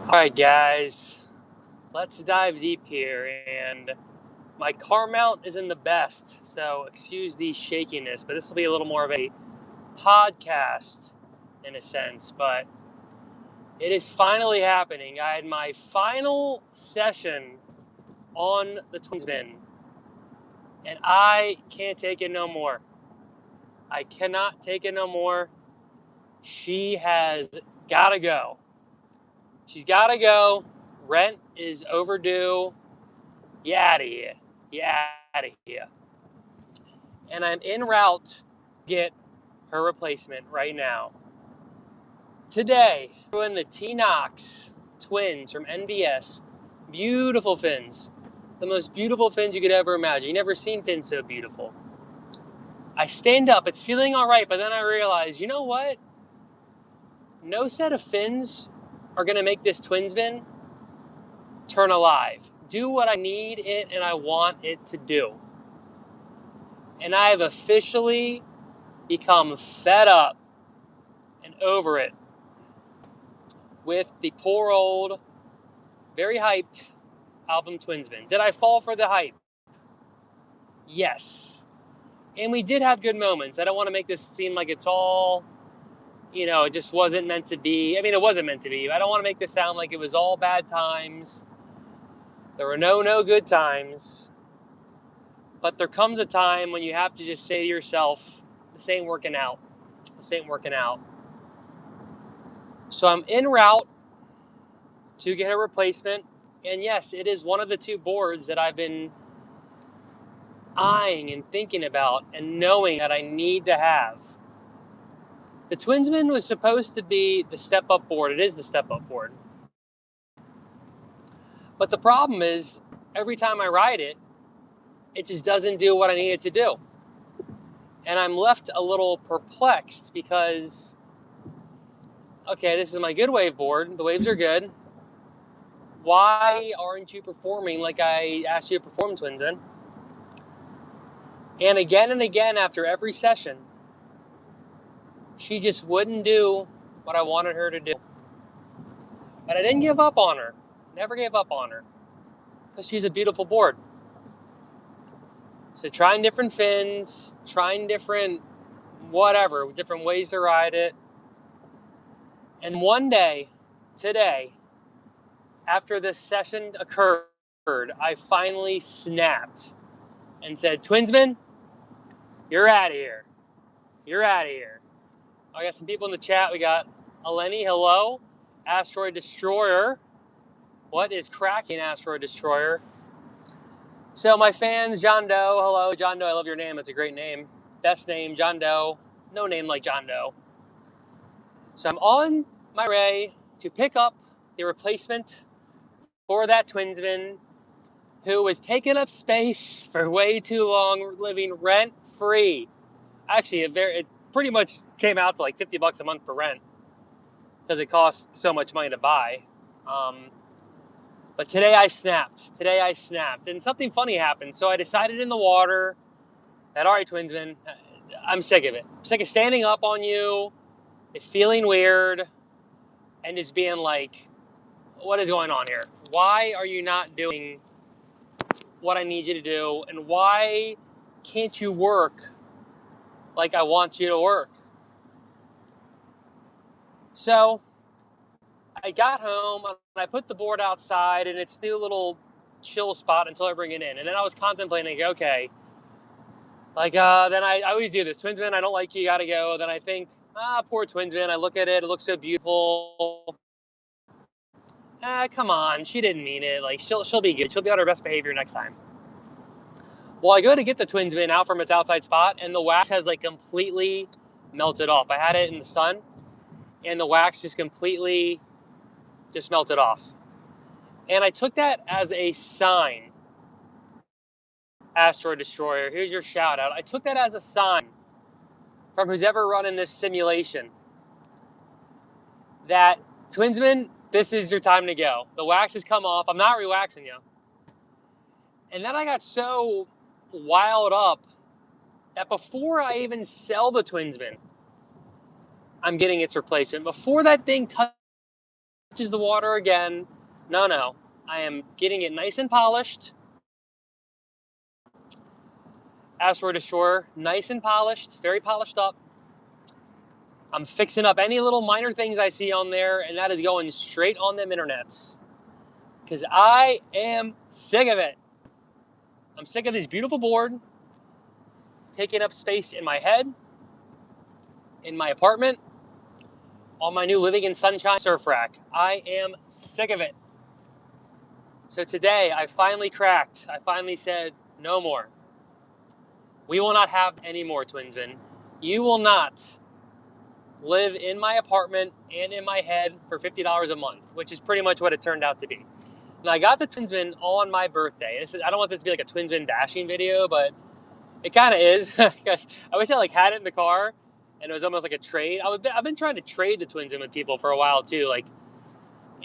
All right, guys, let's dive deep here. And my car mount isn't the best, so excuse the shakiness, but this will be a little more of a podcast in a sense. But it is finally happening. I had my final session on the Twinsman, and I can't take it no more. I cannot take it no more. She has got to go. She's got to go. Rent is overdue. You out of here. You out of here. And I'm en route to get her replacement right now. Today, we're in the T-Knox twins from NVS. Beautiful fins. The most beautiful fins you could ever imagine. You've never seen fins so beautiful. I stand up. It's feeling all right, but then I realize, you know what? No set of fins are going to make this Twinsman turn alive. Do what I need it and I want it to do. And I have officially become fed up and over it with the poor old, very hyped Album Twinsman. Did I fall for the hype? Yes. And we did have good moments. I don't want to make this seem like it's all, it just wasn't meant to be. I mean, it wasn't meant to be. I don't want to make this sound like it was all bad times. There were no good times. But there comes a time when you have to just say to yourself, this ain't working out. This ain't working out. So I'm en route to get a replacement. And yes, it is one of the two boards that I've been eyeing and thinking about and knowing that I need to have. The Twinsman was supposed to be the step-up board. It is the step-up board. But the problem is, every time I ride it, it just doesn't do what I need it to do. And I'm left a little perplexed because, okay, this is my good wave board. The waves are good. Why aren't you performing like I asked you to perform, Twinsman? And again, after every session, she just wouldn't do what I wanted her to do. But I didn't give up on her. Never gave up on her. Because she's a beautiful board. So trying different fins, trying different different ways to ride it. And one day, today, after this session occurred, I finally snapped and said, Twinsman, you're out of here. You're out of here. I got some people in the chat. We got Eleni, hello. Asteroid Destroyer. What is cracking, Asteroid Destroyer? So my fans, John Doe, hello. John Doe, I love your name. It's a great name. Best name, John Doe. No name like John Doe. So I'm on my way to pick up the replacement for that Twinsman who was taking up space for way too long, living rent-free. Actually, it pretty much came out to like $50 a month for rent because it costs so much money to buy. But today I snapped. And something funny happened. So I decided in the water that, all right, Twinsman, I'm sick of it. I'm sick of standing up on you, feeling weird, and just being like, what is going on here? Why are you not doing what I need you to do? And why can't you work like I want you to work? So I got home and I put the board outside in its new little chill spot until I bring it in. And then I was contemplating, okay, then I always do this. Twinsman, I don't like you, gotta go. Then I think, poor Twinsman. I look at it looks so beautiful. Come on, she didn't mean it. Like, she'll be good. She'll be on her best behavior next time. Well, I go to get the Twinsman out from its outside spot, and the wax has like completely melted off. I had it in the sun, and the wax just completely just melted off. And I took that as a sign. Asteroid Destroyer, here's your shout out. I took that as a sign from who's ever running this simulation that, Twinsman, this is your time to go. The wax has come off. I'm not re-waxing you. And then I got so wild up that before I even sell the Twinsman, I'm getting its replacement. Before that thing touches touches the water again. No. I am getting it nice and polished. Asteroid Destroyer, nice and polished, very polished up. I'm fixing up any little minor things I see on there, and that is going straight on them internets. Because I am sick of it. I'm sick of this beautiful board taking up space in my head, in my apartment, on my new Living in Sunshine surf rack. I am sick of it. So today, I finally cracked. I finally said, no more. We will not have any more, Twinsman. You will not live in my apartment and in my head for $50 a month, which is pretty much what it turned out to be. Now, I got the Twinsman on my birthday. I don't want this to be like a Twinsman bashing video, but it kind of is. Because I wish I had it in the car and it was almost like a trade. I've been trying to trade the Twinsman with people for a while too.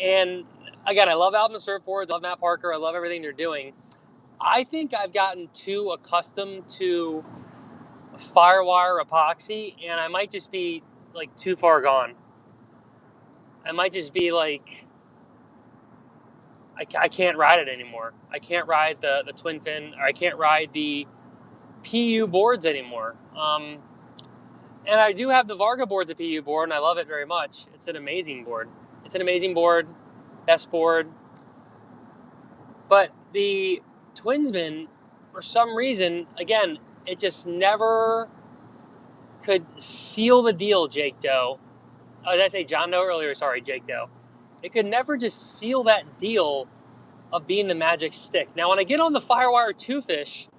And again, I love Album surfboards. I love Matt Parker. I love everything they're doing. I think I've gotten too accustomed to Firewire epoxy, and I might just be too far gone. I might just be I can't ride it anymore. I can't ride the twin fin, or I can't ride the PU boards anymore. And I do have the Varga board's a PU board, and I love it very much. It's an amazing board. Best board. But the Twinsman, for some reason, again, it just never could seal the deal, Jake Doe. Oh, did I say John Doe earlier? Sorry, Jake Doe. It could never just seal that deal of being the magic stick. Now, when I get on the Firewire 2-fish,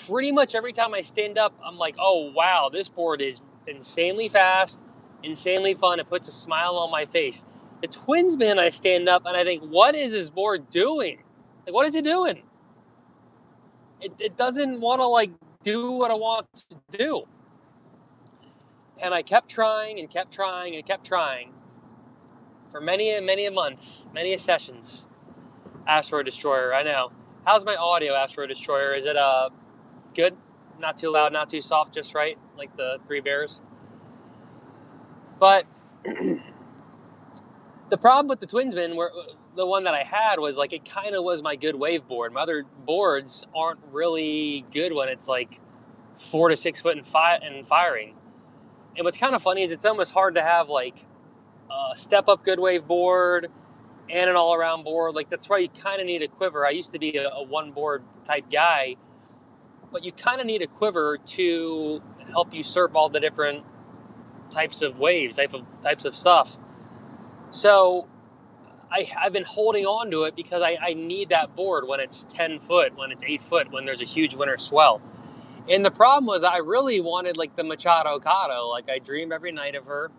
pretty much every time I stand up, I'm like, oh, wow, this board is insanely fast, insanely fun. It puts a smile on my face. The Twinsman, I stand up and I think, what is this board doing? What is it doing? It doesn't want to do what I want to do. And I kept trying and kept trying and kept trying for many a months, many a sessions. Asteroid Destroyer, I know. How's my audio, Asteroid Destroyer? Is it good? Not too loud, not too soft, just right, like the Three Bears? But the problem with the Twinsman, the one that I had, was it kind of was my good wave board. My other boards aren't really good when it's 4 to 6 foot and firing. And what's kind of funny is it's almost hard to have a step-up good wave board and an all-around board. That's why you kind of need a quiver. I used to be a one-board type guy, but you kind of need a quiver to help you surf all the different types of waves, types of stuff. So I've been holding on to it because I need that board when it's 10 foot, when it's 8 foot, when there's a huge winter swell. And the problem was I really wanted the Machado Cotto. I dream every night of her.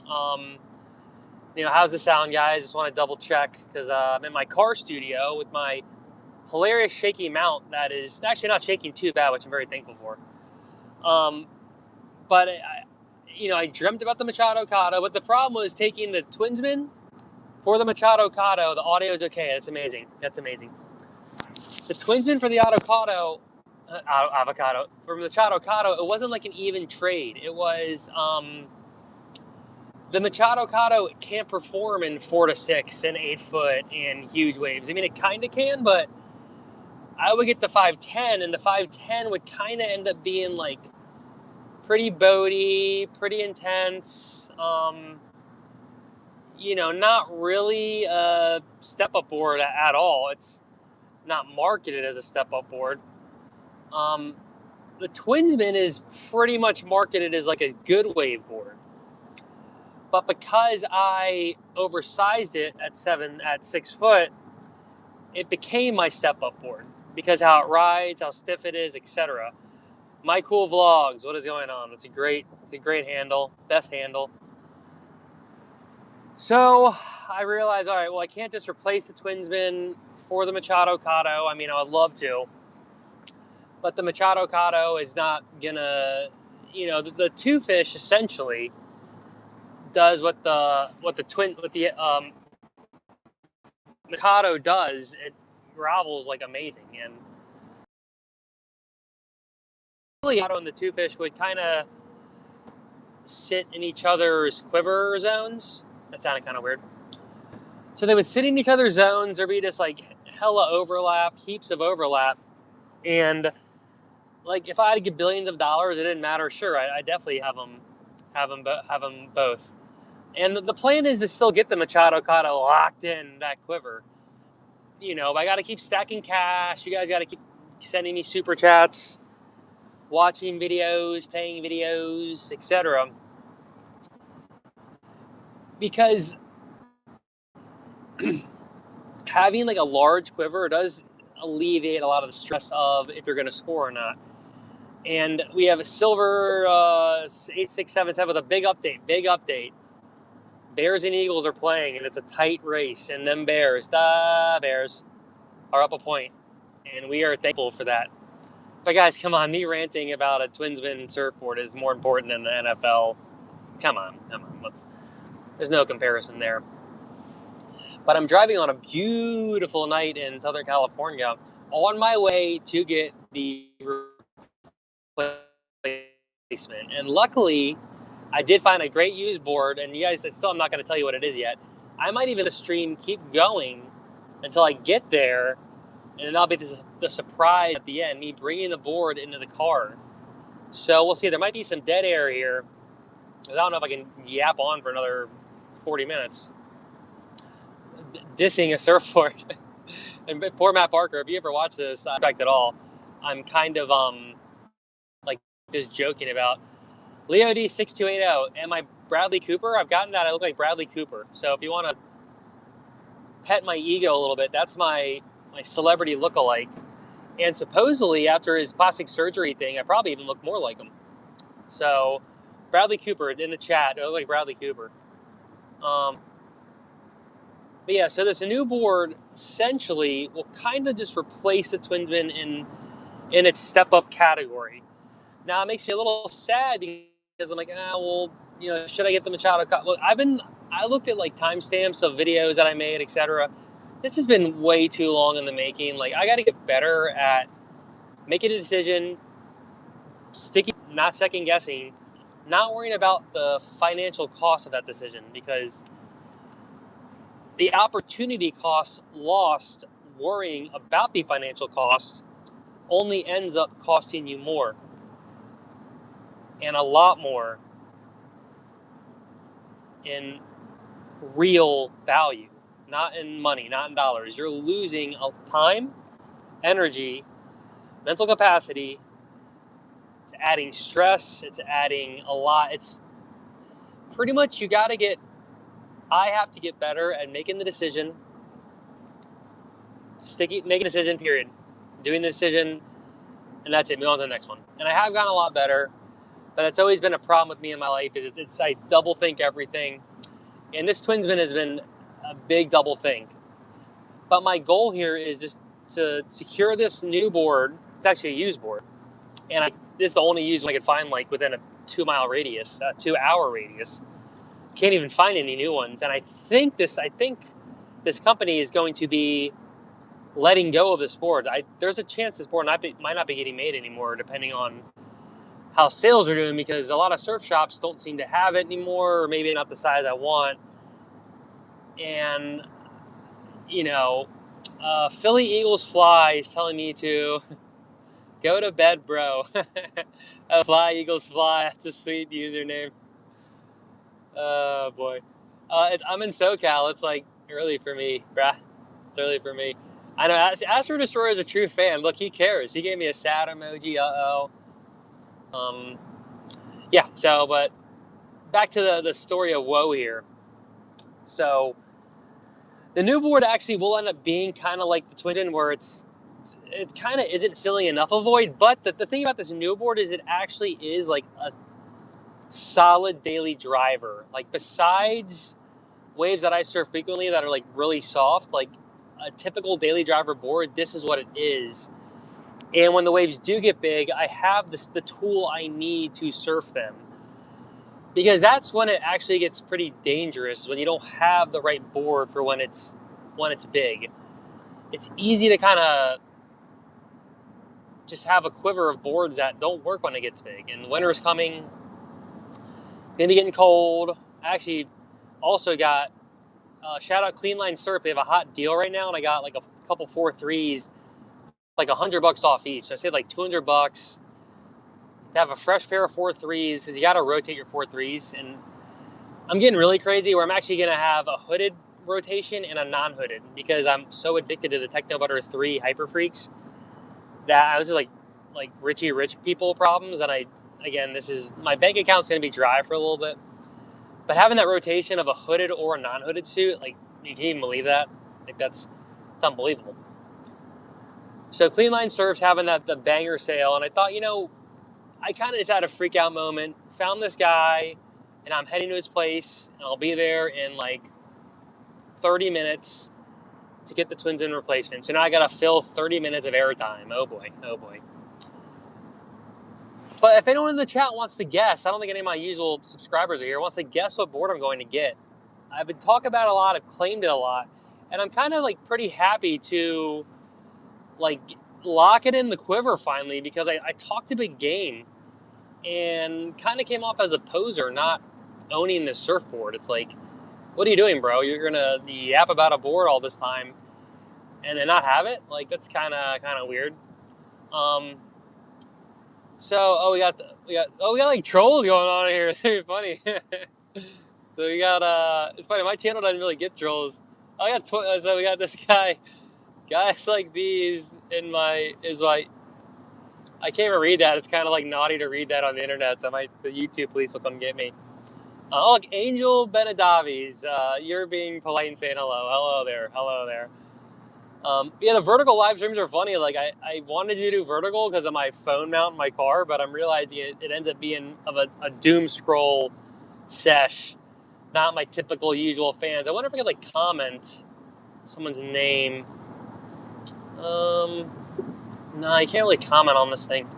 How's the sound, guys? Just want to double check because I'm in my car studio with my hilarious shaky mount that is actually not shaking too bad, which I'm very thankful for. But I dreamt about the Machado Cotto, but the problem was taking the Twinsman for the Machado Cotto. The audio is okay. That's amazing. The Twinsman for the avocado from the Machado Cotto, it wasn't an even trade. It was the Machado Cotto can't perform in 4 to 6 and 8 foot and huge waves. I mean, it kind of can, but I would get the 510, and the 510 would kind of end up being pretty boaty, pretty intense. Not really a step-up board at all. It's not marketed as a step-up board. The Twinsman is pretty much marketed as a good wave board. But because I oversized it at 6 foot, it became my step-up board because how it rides, how stiff it is, etc. My Cool Vlogs, what is going on? It's a great handle, best handle. So I realized, all right, well, I can't just replace the Twinsman for the Machado Cotto. I mean, I would love to, but the Machado Cotto is not gonna, the 2-fish essentially does what the Machado does. It gravels amazing, and really, Machado and the 2-fish would kind of sit in each other's quiver zones. That sounded kind of weird. So they would sit in each other's zones or be just like hella overlap, heaps of overlap. And like if I had to give billions of dollars, it didn't matter. Sure, I definitely have them both. And the plan is to still get the Machado Cotto locked in that quiver. You know, I got to keep stacking cash. You guys got to keep sending me super chats, watching videos, playing videos, etc. Because having like a large quiver does alleviate a lot of the stress of if you're going to score or not. And we have a silver 8677 with a big update. Bears and Eagles are playing, and it's a tight race. And them Bears are up a point, and we are thankful for that. But guys, come on, me ranting about a Twinsman surfboard is more important than the NFL. Come on. There's no comparison there. But I'm driving on a beautiful night in Southern California on my way to get the replacement. And luckily, I did find a great used board, and you guys, I'm not going to tell you what it is yet. I might even stream keep going until I get there, and then that'll be the surprise at the end, me bringing the board into the car. So we'll see. There might be some dead air here. I don't know if I can yap on for another 40 minutes. Dissing a surfboard. And poor Matt Barker, if you ever watch this, I don't expect at all. I'm kind of like just joking about Leo D6280. Am I Bradley Cooper? I've gotten that. I look like Bradley Cooper. So if you want to pet my ego a little bit, that's my celebrity look-alike. And supposedly after his plastic surgery thing, I probably even look more like him. So Bradley Cooper in the chat. I look like Bradley Cooper. But yeah, so this new board essentially will kind of just replace the Twinsman in its step-up category. Now, it makes me a little sad because I'm like, should I get the Machado Cup? Well, I looked at like timestamps of videos that I made, etc. This has been way too long in the making. Like, I got to get better at making a decision, sticking, not second guessing, not worrying about the financial cost of that decision, because the opportunity cost lost worrying about the financial costs only ends up costing you more, and a lot more in real value, not in money, not in dollars. You're losing time, energy, mental capacity. It's adding stress. It's adding a lot. It's pretty much I have to get better at making the decision, making a decision, period. Doing the decision, and that's it. Move on to the next one. And I have gotten a lot better, but that's always been a problem with me in my life. Is I double think everything, and this Twinsman has been a big double think. But my goal here is just to secure this new board. It's actually a used board, and this is the only used one I could find like within a 2-mile radius, 2-hour radius. Can't even find any new ones, and I think this company is going to be letting go of this board. There's a chance this board might not be getting made anymore, depending on how sales are doing, because a lot of surf shops don't seem to have it anymore, or maybe not the size I want. And Philly Eagles Fly is telling me to go to bed, bro. Fly Eagles Fly. That's a sweet username. Oh boy. I'm in SoCal. It's like early for me, bruh. It's early for me. I know. Astro Destroyer is a true fan. Look, he cares. He gave me a sad emoji. Yeah. So, but back to the story of woe here. So, the new board actually will end up being kind of like the Twinsman, where it kind of isn't filling enough of a void. But the thing about this new board is it actually is like a solid daily driver. Like, besides waves that I surf frequently that are like really soft, like a typical daily driver board, this is what it is. And when the waves do get big, I have the tool I need to surf them, because that's when it actually gets pretty dangerous, when you don't have the right board for when it's big. It's easy to kind of just have a quiver of boards that don't work when it gets big. And winter's coming. Gonna be getting cold. I actually also got shout out Clean Line Surf. They have a hot deal right now, and I got like a couple 4.3s, like $100 off each. So I saved like $200 to have a fresh pair of 4.3s, because you got to rotate your 4.3s. And I'm getting really crazy where I'm actually going to have a hooded rotation and a non-hooded, because I'm so addicted to the Techno Butter 3 Hyper Freaks that I was just like Richie Rich people problems. And this is, my bank account's going to be dry for a little bit. But having that rotation of a hooded or a non-hooded suit, like, you can't even believe that. Like, it's unbelievable. So Clean Line Surf's having the banger sale, and I thought, I kind of just had a freak out moment. Found this guy, and I'm heading to his place, and I'll be there in like 30 minutes to get the Twinsman replacement. So now I got to fill 30 minutes of airtime. Oh boy. But if anyone in the chat wants to guess, I don't think any of my usual subscribers are here, wants to guess what board I'm going to get. I've been talking about it a lot, I've claimed it a lot, and I'm kind of like pretty happy to like lock it in the quiver finally, because I talked a big game and kind of came off as a poser not owning this surfboard. It's like, what are you doing, bro? You're gonna yap about a board all this time and then not have it? Like, that's kind of weird. So we got like trolls going on here. It's very funny. So we got it's funny, my channel doesn't really get trolls. So we got this guy. Guys like these is like, I can't even read that. It's kind of like naughty to read that on the internet, so the YouTube police will come get me. Look, Angel Benedavi's, you're being polite and saying hello. Hello there. The vertical live streams are funny. Like, I wanted to do vertical because of my phone mount in my car, but I'm realizing it ends up being of a doom scroll sesh, not my typical usual fans. I wonder if I could like comment someone's name. No, you can't really comment on this thing.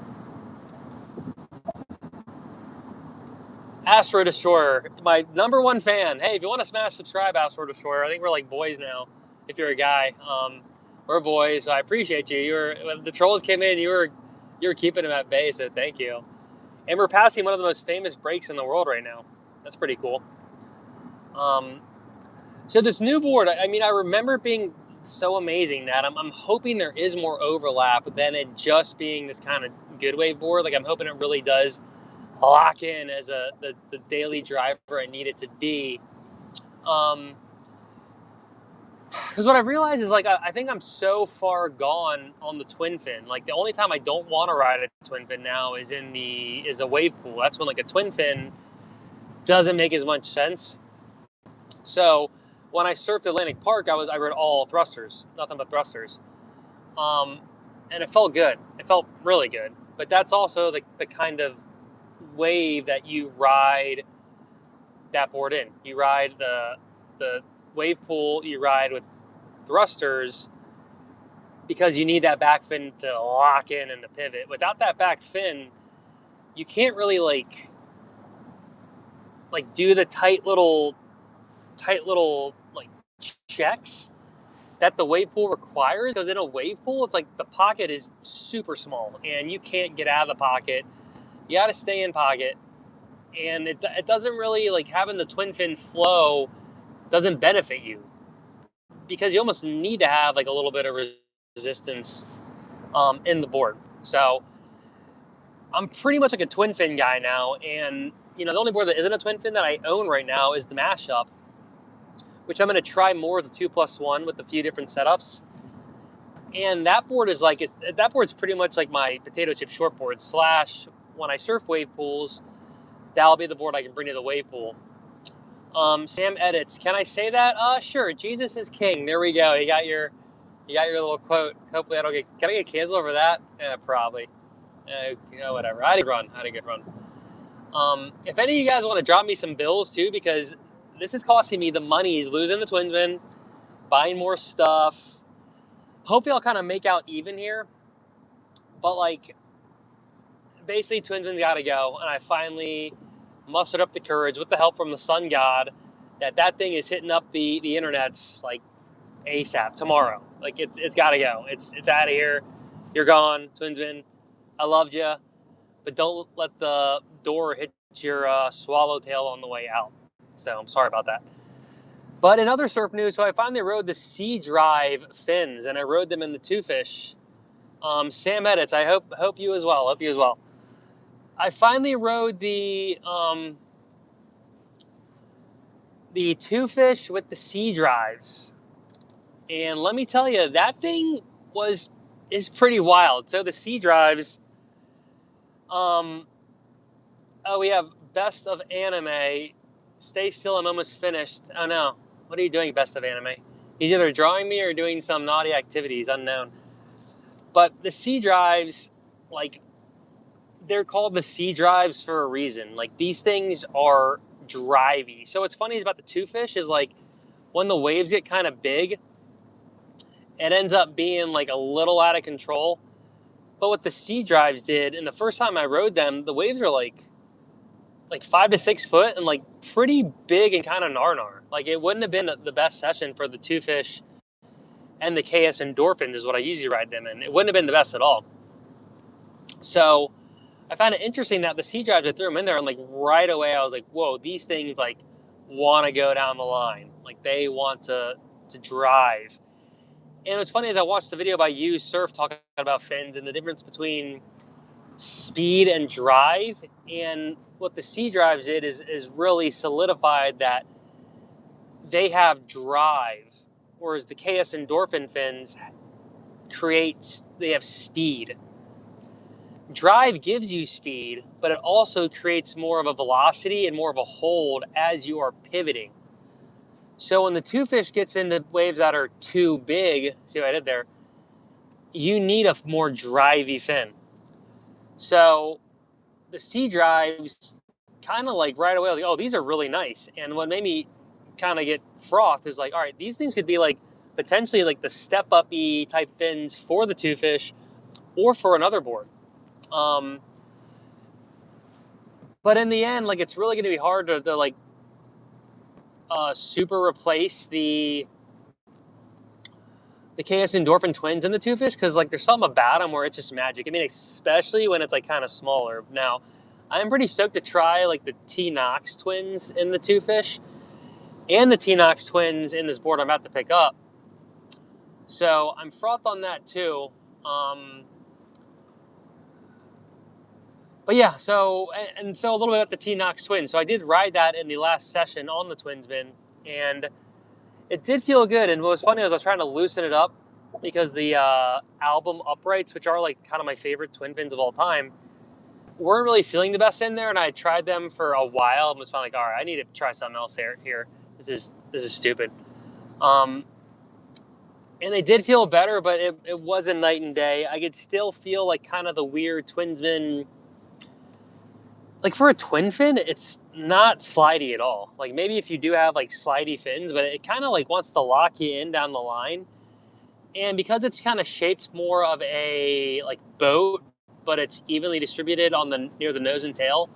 Astro Destroyer, my number one fan. Hey, if you want to smash subscribe, Astro Destroyer. I think we're like boys now. If you're a guy, we're boys. So I appreciate you. When the trolls came in, you were keeping them at bay. So thank you. And we're passing one of the most famous breaks in the world right now. That's pretty cool. So this new board, I remember it being so amazing that I'm hoping there is more overlap than it just being this kind of good wave board. Like, I'm hoping it really does lock in as the daily driver I need it to be. Because what I've realized is, like, I think I'm so far gone on the twin fin. Like, the only time I don't want to ride a twin fin now is a wave pool. That's when like a twin fin doesn't make as much sense. So when I surfed Atlantic Park, I rode all thrusters, nothing but thrusters. And it felt good. It felt really good. But that's also the kind of wave that you ride that board in. You ride the wave pool, you ride with thrusters because you need that back fin to lock in and to pivot. Without that back fin, you can't really like do the tight little like checks that the wave pool requires, because in a wave pool, it's like the pocket is super small and you can't get out of the pocket. You got to stay in pocket, and it doesn't really, like, having the twin fin flow doesn't benefit you, because you almost need to have like a little bit of resistance in the board. So I'm pretty much like a twin fin guy now, and the only board that isn't a twin fin that I own right now is the Mashup, which I'm going to try more as a 2+1 with a few different setups. And that board is that board's pretty much like my potato chip shortboard / when I surf wave pools, that'll be the board I can bring to the wave pool. Sam edits. Can I say that? Sure. Jesus is king. There we go. You got your little quote. Hopefully I don't get. Can I get canceled over that? Probably. Whatever. I had a good run. If any of you guys want to drop me some bills too, because this is costing me the money. He's losing the Twinsman, buying more stuff. Hopefully I'll kind of make out even here. But like, basically Twinsman's got to go, and I finally mustered up the courage with the help from the sun god that thing is hitting up the internets like ASAP tomorrow. Like, it's got to go. It's out of here. You're gone, Twinsman. I loved you, but don't let the door hit your swallowtail on the way out. So I'm sorry about that. But in other surf news, so I finally rode the Sea Drive fins, and I rode them in the Two Fish. Sam edits. I hope you as well. Hope you as well. I finally rode the Two Fish with the Sea Drives, and let me tell you, that thing is pretty wild. So the Sea Drives. We have Best of Anime. Stay still, I'm almost finished. Oh no, what are you doing, Best of Anime? He's either drawing me or doing some naughty activities, unknown. But the Sea Drives, like, they're called the Sea Drives for a reason. Like, these things are drivey. So what's funny about the Two Fish is, like, when the waves get kind of big, it ends up being like a little out of control. But what the Sea Drives did, and the first time I rode them, the waves are like 5 to 6 foot and like pretty big and kind of gnar. Like, it wouldn't have been the best session for the Two Fish and the KS Endorphins is what I usually ride them in. It wouldn't have been the best at all. So I found it interesting that the Sea Drives, I threw them in there, and like right away I was like, whoa, these things like want to go down the line. Like, they want to drive. And what's funny is I watched the video by You Surf talking about fins and the difference between speed and drive. And what the Sea Drives did is really solidified that they have drive, whereas the KS Endorphin fins they have speed. Drive gives you speed, but it also creates more of a velocity and more of a hold as you are pivoting. So when the Two Fish gets into waves that are too big, see what I did there, you need a more drivey fin. So the Sea Drives kind of like right away, I was like, oh, these are really nice. And what made me kind of get frothed is like, all right, these things could be like potentially like the step-up-y type fins for the Two Fish or for another board. But in the end, like, it's really going to be hard to like super replace the KS Endorphin Twins and the Two Fish, because like there's something about them where it's just magic. I mean, especially when it's like kind of smaller. Now, I'm pretty stoked to try like the T-Nox Twins in the Two Fish and the T-Nox Twins in this board I'm about to pick up. So I'm frothed on that too. But yeah, so a little bit about the T-Nox Twins. So I did ride that in the last session on the Twinsman, and it did feel good. And what was funny was I was trying to loosen it up because the Album uprights, which are like kind of my favorite twin fins of all time, weren't really feeling the best in there. And I tried them for a while and was finally like, all right, I need to try something else here. This is stupid. And they did feel better, but it wasn't night and day. I could still feel like kind of the weird Twinsman. Like, for a twin fin, it's not slidey at all. Like, maybe if you do have like slidey fins, but it kind of like wants to lock you in down the line. And because it's kind of shaped more of a like boat, but it's evenly distributed on near the nose and tail,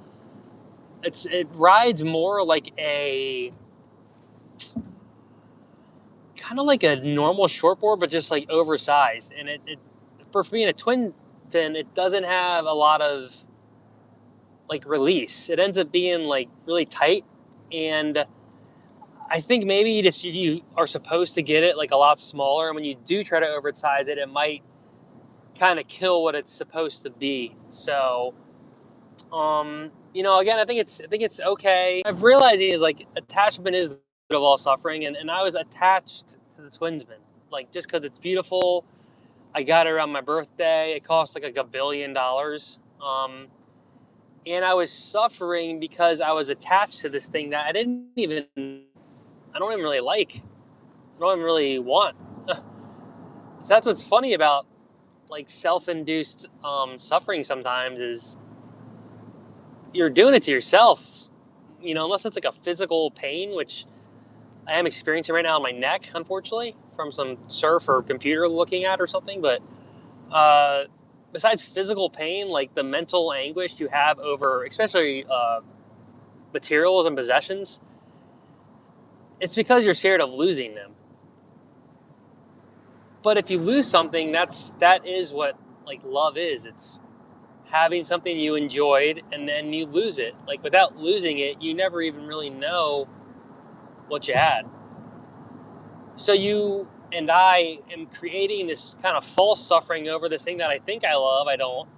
it rides more like a kind of like a normal shortboard, but just like oversized. And it for being a twin fin, it doesn't have a lot of like release. It ends up being like really tight, and I think maybe you are supposed to get it like a lot smaller, and when you do try to oversize it, it might kind of kill what it's supposed to be. So again, I think it's okay. I'm realizing is like attachment is the root of all suffering, and I was attached to the Twinsman, like, just because it's beautiful. I got it around my birthday. It cost like $1 billion. And I was suffering because I was attached to this thing that I don't even really like. I don't even really want. So that's what's funny about like self-induced suffering sometimes is you're doing it to yourself, unless it's like a physical pain, which I am experiencing right now in my neck, unfortunately, from some surf or computer looking at or something. But besides physical pain, like the mental anguish you have over, especially materials and possessions, it's because you're scared of losing them. But if you lose something, that is what like love is. It's having something you enjoyed and then you lose it. Like, without losing it, you never even really know what you had. So you and I am creating this kind of false suffering over this thing that I think I love. I don't.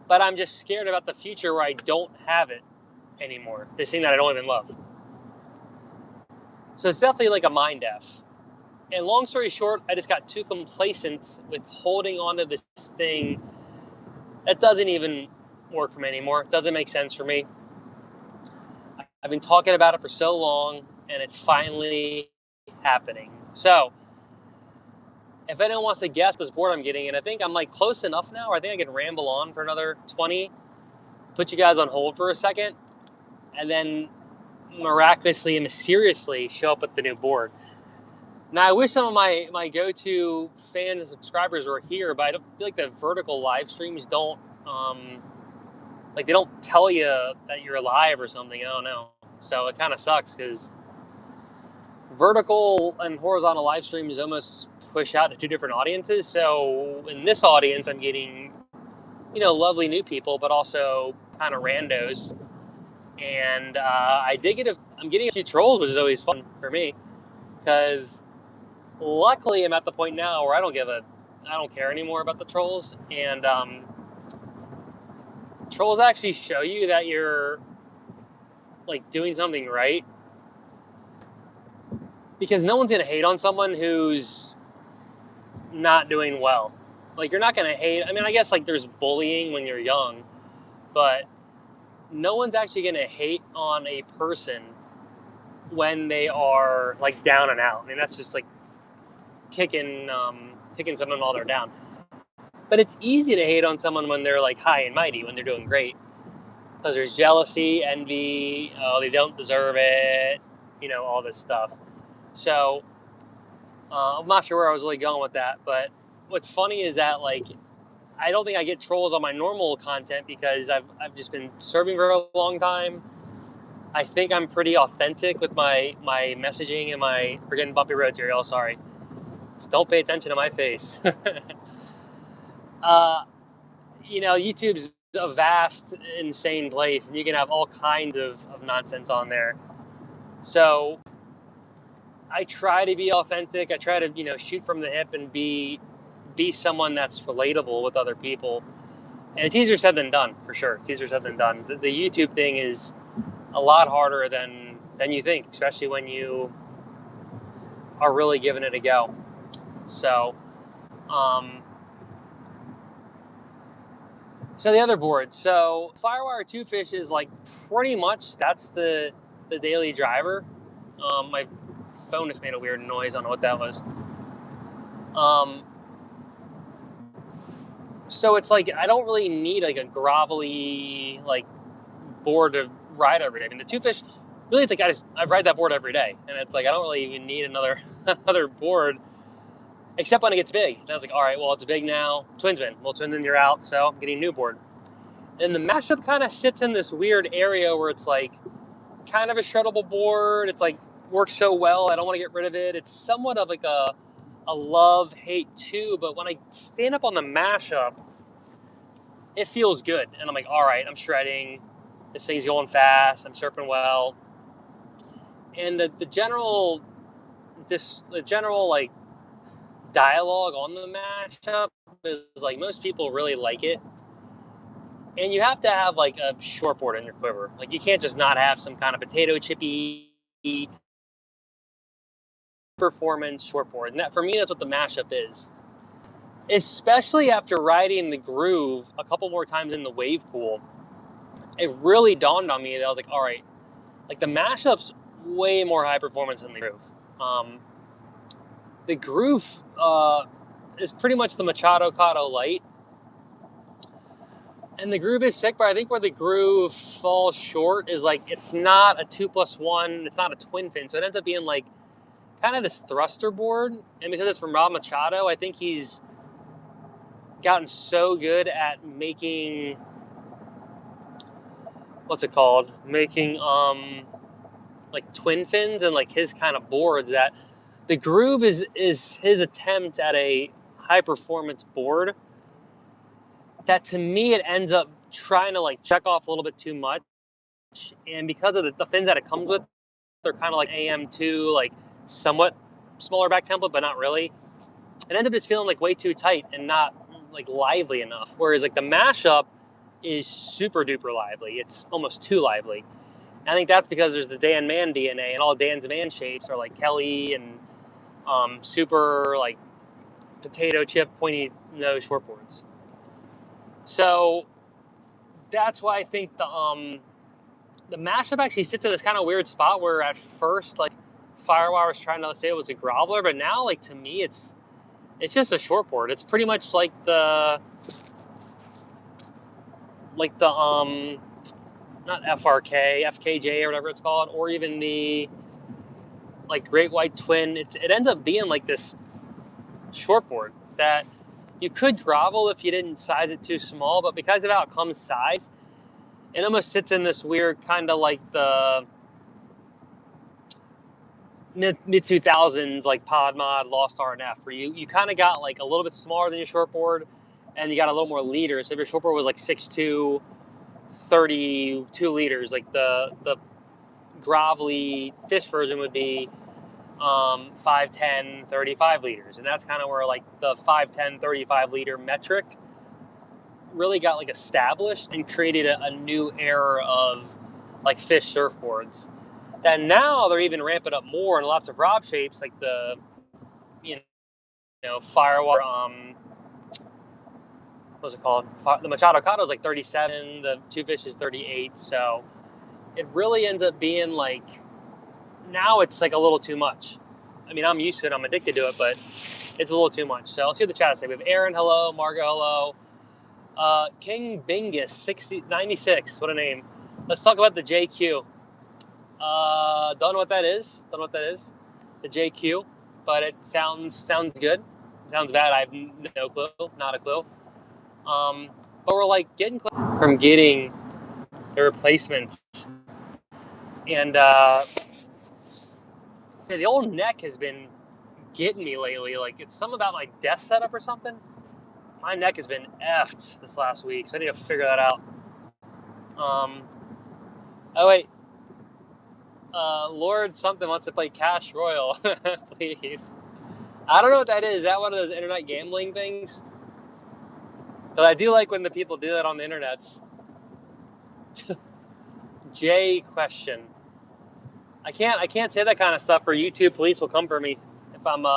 But I'm just scared about the future where I don't have it anymore. This thing that I don't even love. So it's definitely like a mind F. And long story short, I just got too complacent with holding on to this thing that doesn't even work for me anymore. It doesn't make sense for me. I've been talking about it for so long, and it's finally happening. So if anyone wants to guess this board I'm getting, and I think I'm like close enough now, I think I can ramble on for another 20, put you guys on hold for a second, and then miraculously and mysteriously show up with the new board. Now, I wish some of my go-to fans and subscribers were here, but I don't feel like the vertical live streams don't, they don't tell you that you're live or something. I don't know. So it kind of sucks because vertical and horizontal live streams almost push out to two different audiences. So in this audience, I'm getting, lovely new people, but also kind of randos. And I'm getting a few trolls, which is always fun for me because luckily I'm at the point now where I don't care anymore about the trolls. And trolls actually show you that you're like doing something right, because no one's going to hate on someone who's not doing well. Like, you're not going to hate. I mean, I guess like there's bullying when you're young, but no one's actually going to hate on a person when they are like down and out. I mean, that's just like kicking someone while they're down. But it's easy to hate on someone when they're like high and mighty, when they're doing great, because there's jealousy, envy, oh, they don't deserve it, all this stuff. So I'm not sure where I was really going with that, but what's funny is that like I don't think I get trolls on my normal content because I've just been serving for a long time. I think I'm pretty authentic with my messaging and we're getting bumpy roads here, y'all. Sorry. Just don't pay attention to my face. YouTube's a vast, insane place, and you can have all kinds of nonsense on there. So I try to be authentic. I try to, shoot from the hip and be someone that's relatable with other people. And it's easier said than done, for sure. It's easier said than done. The YouTube thing is a lot harder than you think, especially when you are really giving it a go. So, so the other board. So Firewire 2 Fish is like pretty much that's the daily driver. My phone just made a weird noise. I don't know what that was. So it's like I don't really need like a grovelly like board to ride every day. I mean, the 2 Fish, really, it's like I ride that board every day, and it's like I don't really even need another board, except when it gets big. And I was like, all right, well, it's big now. Twinsman. Well, Twinsman, you're out, so I'm getting a new board. And the mashup kind of sits in this weird area where it's like kind of a shreddable board. It's like works so well, I don't want to get rid of it. It's somewhat of like a love-hate too, but when I stand up on the mashup, it feels good. And I'm like, all right, I'm shredding. This thing's going fast. I'm surfing well. And the general like dialogue on the mashup is like most people really like it. And you have to have like a shortboard in your quiver. Like you can't just not have some kind of potato chippy performance shortboard. And that, for me, that's what the mashup is. Especially after riding the Groove a couple more times in the wave pool, it really dawned on me that I was like, all right, like the mashup's way more high performance than the Groove. The Groove is pretty much the Machado Cotto Light. And the Groove is sick, but I think where the Groove falls short is like it's not a 2+1, it's not a twin fin, so it ends up being like kind of this thruster board. And because it's from Rob Machado, I think he's gotten so good at making making like twin fins and like his kind of boards, that the Groove is his attempt at a high performance board that to me it ends up trying to like check off a little bit too much. And because of the fins that it comes with, they're kind of like AM2, like somewhat smaller back template, but not really. It ended up just feeling like way too tight and not like lively enough. Whereas like the mashup is super duper lively. It's almost too lively. And I think that's because there's the Dan Man DNA, and all Dan's Man shapes are like Kelly and super like potato chip pointy nose shortboards. So that's why I think the mashup actually sits in this kind of weird spot where at first like Firewire was trying to say it was a groveler, but now like to me it's just a shortboard. It's pretty much like the not FRK, FKJ or whatever it's called, or even the like Great White Twin. It ends up being like this shortboard that you could grovel if you didn't size it too small, but because of how it comes sized, it almost sits in this weird kind of like the mid 2000s like Pod Mod Lost RNF, where you kind of got like a little bit smaller than your shortboard, and you got a little more liters. So if your shortboard was like 6'2", 32 liters, like the grovelly fish version would be 5'10", 35 liters. And that's kind of where like the 5'10", 35 liter metric really got like established and created a new era of like fish surfboards. And now they're even ramping up more in lots of Rob shapes, like the Firewire, what's it called? The Machado Cotto is like 37, the Two Fish is 38. So it really ends up being like, now it's like a little too much. I mean, I'm used to it, I'm addicted to it, but it's a little too much. So let's see what the chat say. We have Aaron, hello, Margo, hello. King Bingus, 96, what a name. Let's talk about the JQ. Don't know what that is. The JQ, but it sounds good. Sounds bad. I have no clue, not a clue. But we're like getting close from getting the replacement, and the old neck has been getting me lately. Like it's something about my desk setup or something. My neck has been effed this last week, so I need to figure that out. Oh wait. Lord something wants to play Cash Royal. Please. I don't know what that is. Is that one of those internet gambling things? But I do like when the people do that on the internets. J question. I can't say that kind of stuff, or YouTube police will come for me if I'm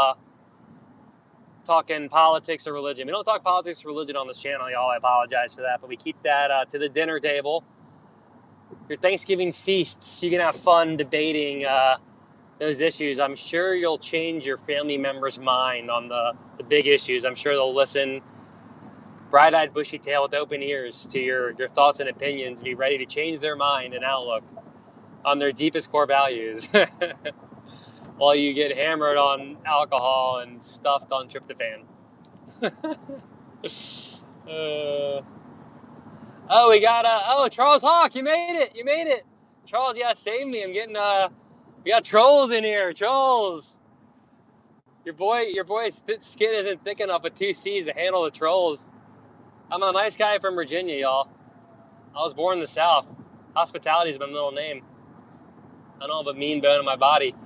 talking politics or religion. We don't talk politics or religion on this channel, y'all. I apologize for that, but we keep that to the dinner table. Your Thanksgiving feasts, you can have fun debating those issues. I'm sure you'll change your family members' mind on the big issues. I'm sure they'll listen bright-eyed, bushy-tailed with open ears to your thoughts and opinions, be ready to change their mind and outlook on their deepest core values while you get hammered on alcohol and stuffed on tryptophan. Oh, we got Charles Hawk, you made it. Charles, yeah, save me. I'm getting we got trolls in here. Trolls. Your boy's skin isn't thick enough with 2 C's to handle the trolls. I'm a nice guy from Virginia, y'all. I was born in the South. Hospitality is my middle name. I don't have a mean bone in my body.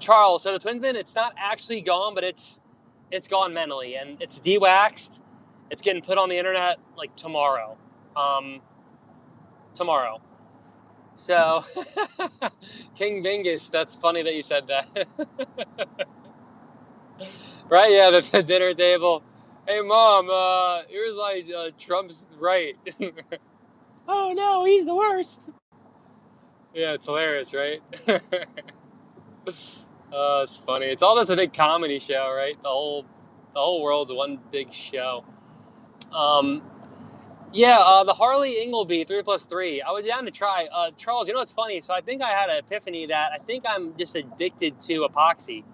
Charles, so the Twinsman, it's not actually gone, but it's gone mentally, and it's de-waxed. It's getting put on the internet like tomorrow. Tomorrow. So, King Bingus, that's funny that you said that. Right, yeah, the dinner table. Hey, Mom, here's why Trump's right. Oh, no, he's the worst. Yeah, it's hilarious, right? It's funny. It's all just a big comedy show, right? The whole world's one big show. The Harley Ingleby 3+3. I was down to try. Charles, you know what's funny? So I think I had an epiphany that I think I'm just addicted to epoxy.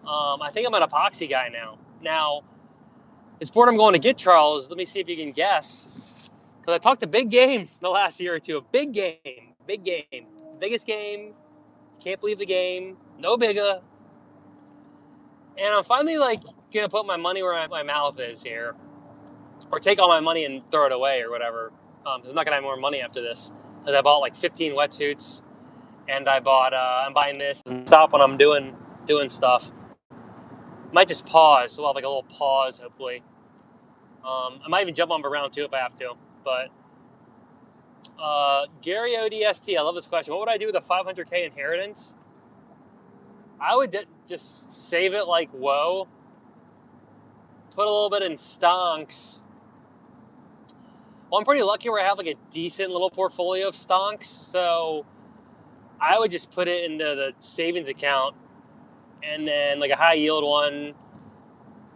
I think I'm an epoxy guy now. Now, this board I'm going to get, Charles, let me see if you can guess. Because I talked a big game the last year or two. A big game. Biggest game. Can't believe the game. No bigger. And I'm finally like going to put my money where my mouth is here. Or take all my money and throw it away or whatever. I'm not going to have more money after this. because I bought like 15 wetsuits, and I'm buying this and stop when I'm doing stuff. Might just pause, so I'll have like a little pause, hopefully. I might even jump on for round 2 if I have to. But Gary ODST, I love this question. What would I do with a 500K inheritance? I would just save it like whoa. Put a little bit in stonks. Well, I'm pretty lucky where I have like a decent little portfolio of stonks, so I would just put it into the savings account, and then like a high yield one,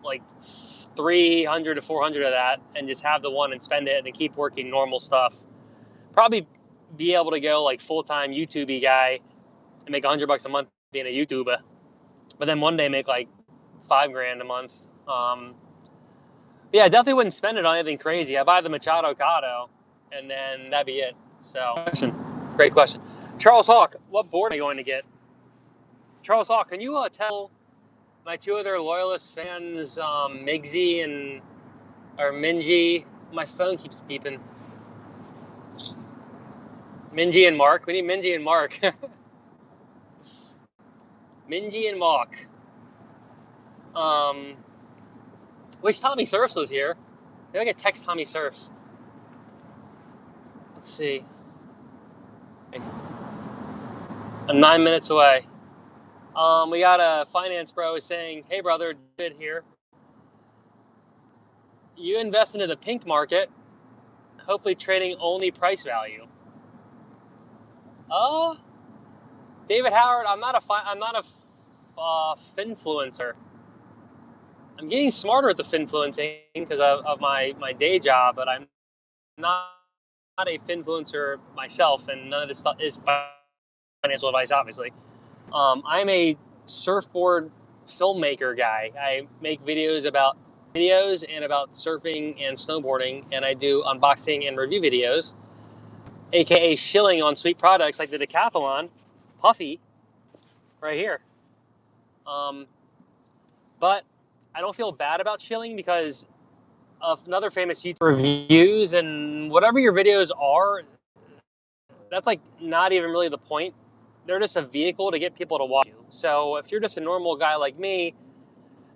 like 300 to 400 of that, and just have the one and spend it, and then keep working normal stuff. Probably be able to go like full-time YouTube guy and make $100 a month being a YouTuber, but then one day make like $5,000 a month. Yeah, I definitely wouldn't spend it on anything crazy. I buy the Machado Cotto, and then that'd be it. So, great question. Charles Hawk, what board am I going to get? Charles Hawk, can you tell my 2 other loyalist fans, Minji? My phone keeps beeping. Minji and Mark. We need Minji and Mark. Minji and Mark. Wish Tommy Surfs was here. Maybe I could text Tommy Surfs. Let's see. I'm 9 minutes away. We got a finance bro saying, "Hey brother, David here. You invest into the pink market, hopefully trading only price value." David Howard, I'm not a finfluencer. I'm getting smarter at the finfluencing because of my day job, but I'm not a finfluencer myself, and none of this stuff is financial advice, obviously. I'm a surfboard filmmaker guy. I make videos and about surfing and snowboarding, and I do unboxing and review videos, aka shilling on sweet products like the Decathlon Puffy right here. But I don't feel bad about shilling because of another famous YouTube reviews, and whatever your videos are, that's like not even really the point. They're just a vehicle to get people to watch you. So if you're just a normal guy like me,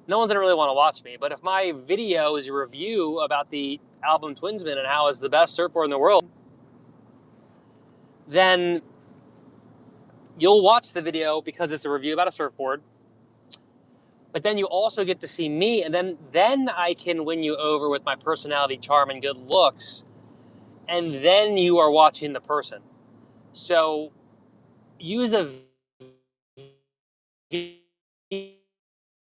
no one's gonna really want to watch me. But if my video is a review about the Album Twinsman and how it's the best surfboard in the world, then you'll watch the video because it's a review about a surfboard. But then you also get to see me, and then I can win you over with my personality, charm, and good looks. And then you are watching the person. So use a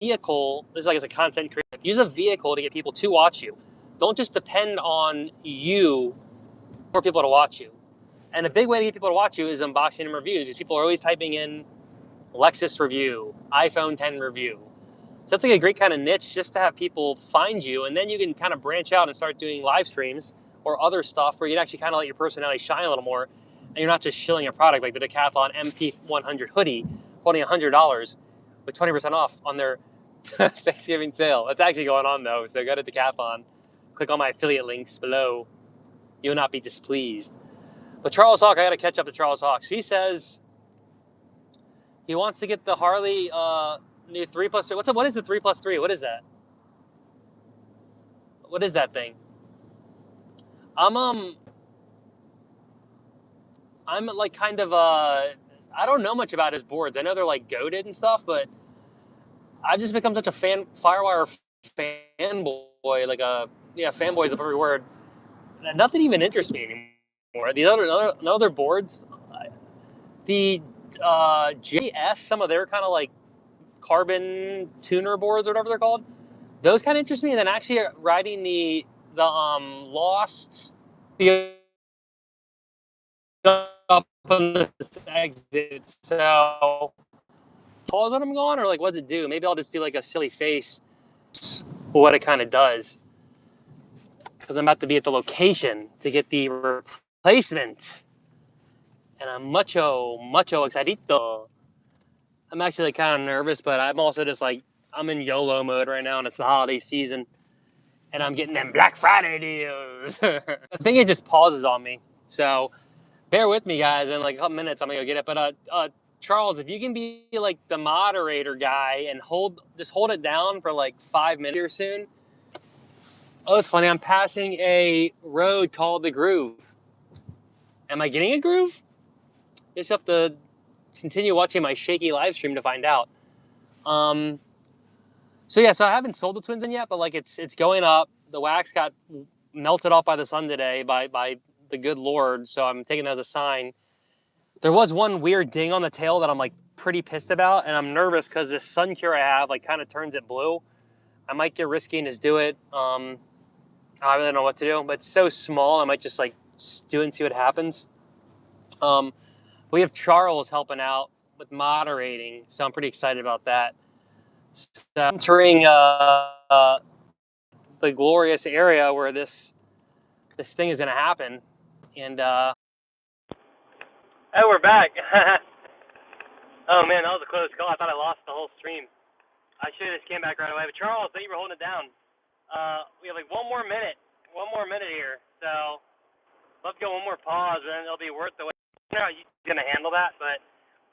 vehicle. This is like as a content creator. Use a vehicle to get people to watch you. Don't just depend on you for people to watch you. And a big way to get people to watch you is unboxing and reviews, because people are always typing in Lexus review, iPhone 10 review. So that's like a great kind of niche just to have people find you, and then you can kind of branch out and start doing live streams or other stuff where you can actually kind of let your personality shine a little more, and you're not just shilling a product like the Decathlon MP100 hoodie, holding $100 with 20% off on their Thanksgiving sale. That's actually going on though, so go to Decathlon, click on my affiliate links below. You will not be displeased. But Charles Hawk, I got to catch up to Charles Hawk. So he says he wants to get the Harley new 3+3. What is the 3+3? What is that? What is that thing? I'm like kind of I don't know much about his boards. I know they're like goated and stuff, but I've just become such a Firewire fanboy. Fanboy is the perfect word. Nothing even interests me anymore. These other boards, the JS, some of their kind of like carbon tuner boards or whatever they're called, those kind of interest me. And then actually riding the Lost up on this exit. So pause when I'm gone, or like what's it do? Maybe I'll just do like a silly face, what it kind of does, because I'm about to be at the location to get the replacement, and I'm mucho excitado. I'm actually like kind of nervous, but I'm also just like, I'm in YOLO mode right now, and it's the holiday season, and I'm getting them Black Friday deals. I think it just pauses on me. So Bear with me, guys. In like a couple minutes, I'm gonna go get it. But Charles, if you can be like the moderator guy and just hold it down for like 5 minutes here soon. Oh, it's funny. I'm passing a road called the Groove. Am I getting a groove? Just have to continue watching my shaky live stream to find out. So yeah, so I haven't sold the Twinsman yet, but like it's going up. The wax got melted off by the sun today by the good Lord, so I'm taking it as a sign. There was one weird ding on the tail that I'm like pretty pissed about, and I'm nervous because this sun cure I have like kind of turns it blue. I might get risky and just do it. I really don't know what to do, but it's so small. I might just like do it and see what happens. We have Charles helping out with moderating, so I'm pretty excited about that. So entering the glorious area where this thing is going to happen, and oh, we're back. Oh man, that was a close call. I thought I lost the whole stream. I should have just came back right away. But Charles, thank you for holding it down. We have like one more minute here. So let's go one more pause, and it'll be worth the wait. I don't know how you're gonna handle that, but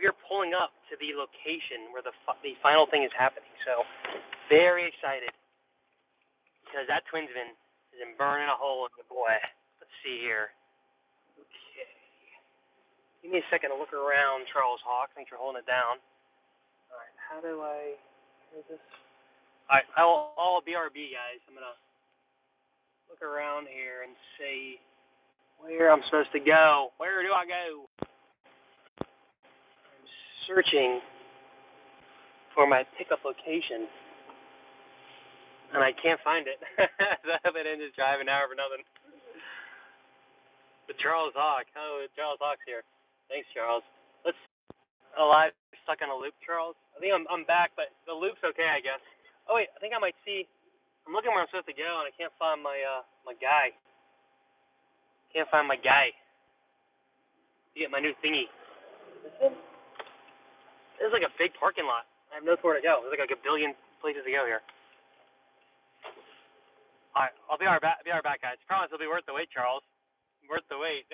we are pulling up to the location where the final thing is happening. So very excited because that Twinsman is in burning a hole in the boy. Let's see here. Okay. Give me a second to look around, Charles Hawk. Thanks for holding it down. All right, how do I hear this? All right, I'll BRB, guys. I'm going to look around here and see where I'm supposed to go. Where do I go? I'm searching for my pickup location, and I can't find it. I've been just driving an hour for nothing. But Charles Hawk. Oh, Charles Hawk's here. Thanks, Charles. Let's alive stuck on a loop, Charles. I think I'm back, but the loop's okay, I guess. Oh wait, I think I might see. I'm looking where I'm supposed to go, and I can't find my my guy. Can't find my guy to get my new thingy. This is like a big parking lot. I have no where to go. There's like a billion places to go here. All right, I'll be right back. Guys. Promise it'll be worth the wait, Charles. Worth the wait.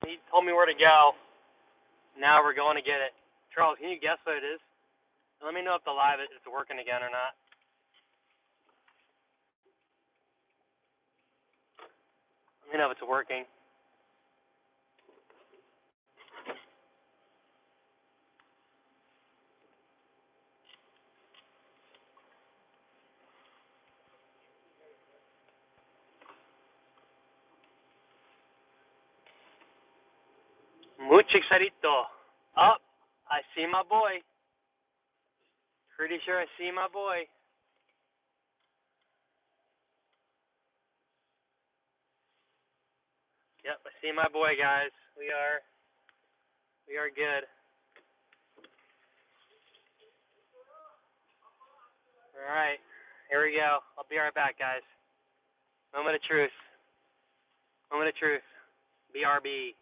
He told me where to go. Now we're going to get it. Charles, can you guess what it is? Let me know if the live is working again or not. Let me know if it's working. Mucho excited. Oh, I see my boy. Pretty sure I see my boy. Yep, I see my boy, guys. We are good. All right, here we go. I'll be right back, guys. Moment of truth. BRB.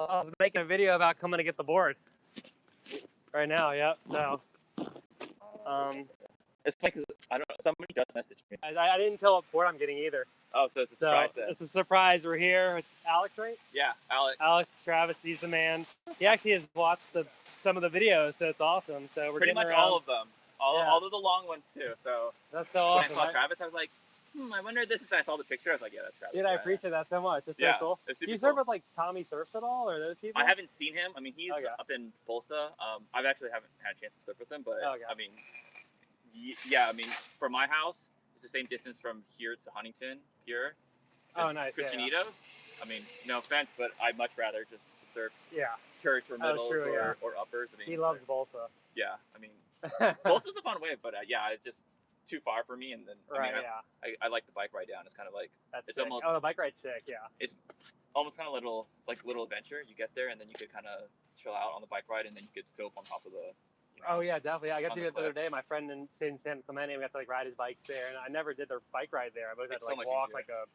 I was making a video about coming to get the board right now. Yep. So, It's funny because I don't know. Somebody just messaged me. I didn't tell what board I'm getting either. Oh, so it's a surprise then. It's a surprise. We're here with Alex, right? Yeah, Alex. Alex Travis, he's the man. He actually has watched some of the videos, so it's awesome. So we're pretty getting much around. all of them. All of the long ones too. So that's so awesome. When I saw Travis, I was like, I wonder if this is. I saw the picture. I was like, yeah, that's Travis. Dude, I appreciate that so much. It's so cool. It's super Do you cool. serve with like Tommy Surfs at all, or those people? I haven't seen him. I mean, he's up in Tulsa. I've actually haven't had a chance to surf with him, but I mean, yeah. I mean, from my house, it's the same distance from here to Huntington Pier. Oh, nice. Christianitos. I mean, no offense, but I'd much rather just surf church or middles or uppers. I mean, he loves Bolsa. Yeah, I mean, Bolsa's a fun wave, but yeah, it's just too far for me. And then I like the bike ride down. It's kind of like it's sick. almost the bike ride's sick. Yeah, it's almost kind of little adventure. You get there and then you could kind of chill out on the bike ride, and then you could go up on top of the. Oh yeah, definitely. I got to do it the other day. My friend in San Clemente, we got to like ride his bikes there, and I never did the bike ride there. I always had to like walk like a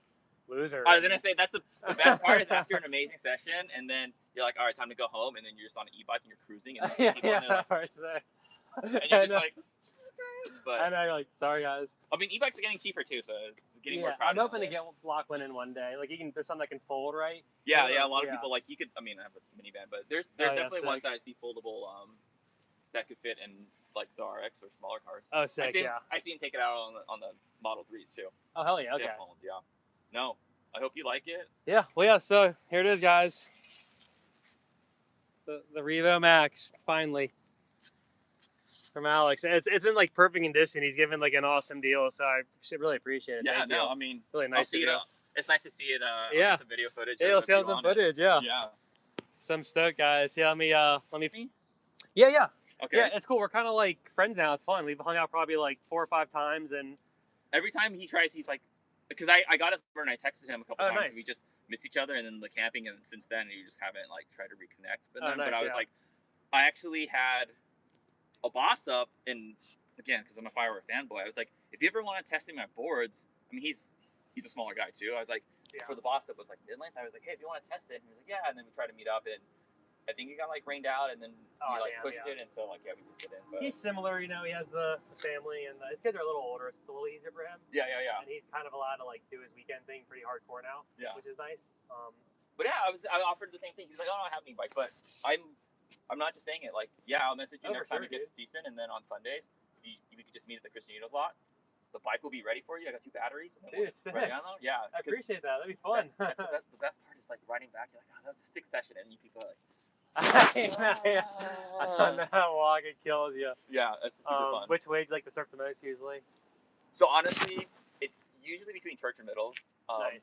loser. I was gonna say that's the best part is after an amazing session, and then you're like, all right, time to go home, and then you're just on an e-bike and you're cruising, and there's people that part's sick. And you're just like. But I know, you're like, sorry guys. I mean, e-bikes are getting cheaper too, so it's getting more I'm crowded. hoping to get Lachlan in one day. Like there's something that can fold, right? Yeah, a lot of people like you could. I mean, I have a minivan, but there's definitely ones that I see foldable that could fit in like the RX or smaller cars. Oh, sick! I see him take it out on the Model 3s too. Oh hell yeah! Okay. Yeah, small ones, yeah. No, I hope you like it. Yeah. Well, yeah. So here it is, guys. The Revo Max finally. From Alex, it's in like perfect condition. He's given like an awesome deal, so I should really appreciate it. Yeah, I mean, really nice. It's nice to see it. Some video footage. Yeah, let's have some footage. Yeah. So I'm stoked, guys. Yeah, let me. Yeah. Okay. Yeah, it's cool. We're kind of like friends now. It's fun. We've hung out probably like 4 or 5 times, and every time he tries, he's like, because I got his number and I texted him a couple times. Nice. And we just missed each other, and then the camping, and since then we just haven't like tried to reconnect. But I was like, I actually had a boss up, and again, because I'm a Firework fanboy, I was like, if you ever want to test my boards, I mean, he's a smaller guy too. I was like, for the boss up was like mid-length. I was like, hey, if you want to test it, and he was like, yeah. And then we tried to meet up, and I think he got like rained out, and then he pushed it, and so like we just did it. But he's similar, you know. He has the family, and his kids are a little older, so it's a little easier for him. Yeah. And he's kind of allowed to like do his weekend thing pretty hardcore now, which is nice. But yeah, I offered the same thing. He was like, oh, I don't have any bike, but I'm not just saying it. Like, yeah, I'll message you next time it gets decent, and then on Sundays, if you could just meet at the Christianitos lot, the bike bike will be ready for you. I got 2 batteries. And then Dude, we'll just ride down though. Yeah. I appreciate that. That'd be fun. That's the best part is like riding back. You're like, oh, that was a stick session, and you people are like, I don't know how long it kills you. yeah, that's super fun. Which way do you like to surf the most usually? So honestly, it's usually between church and middles. Nice.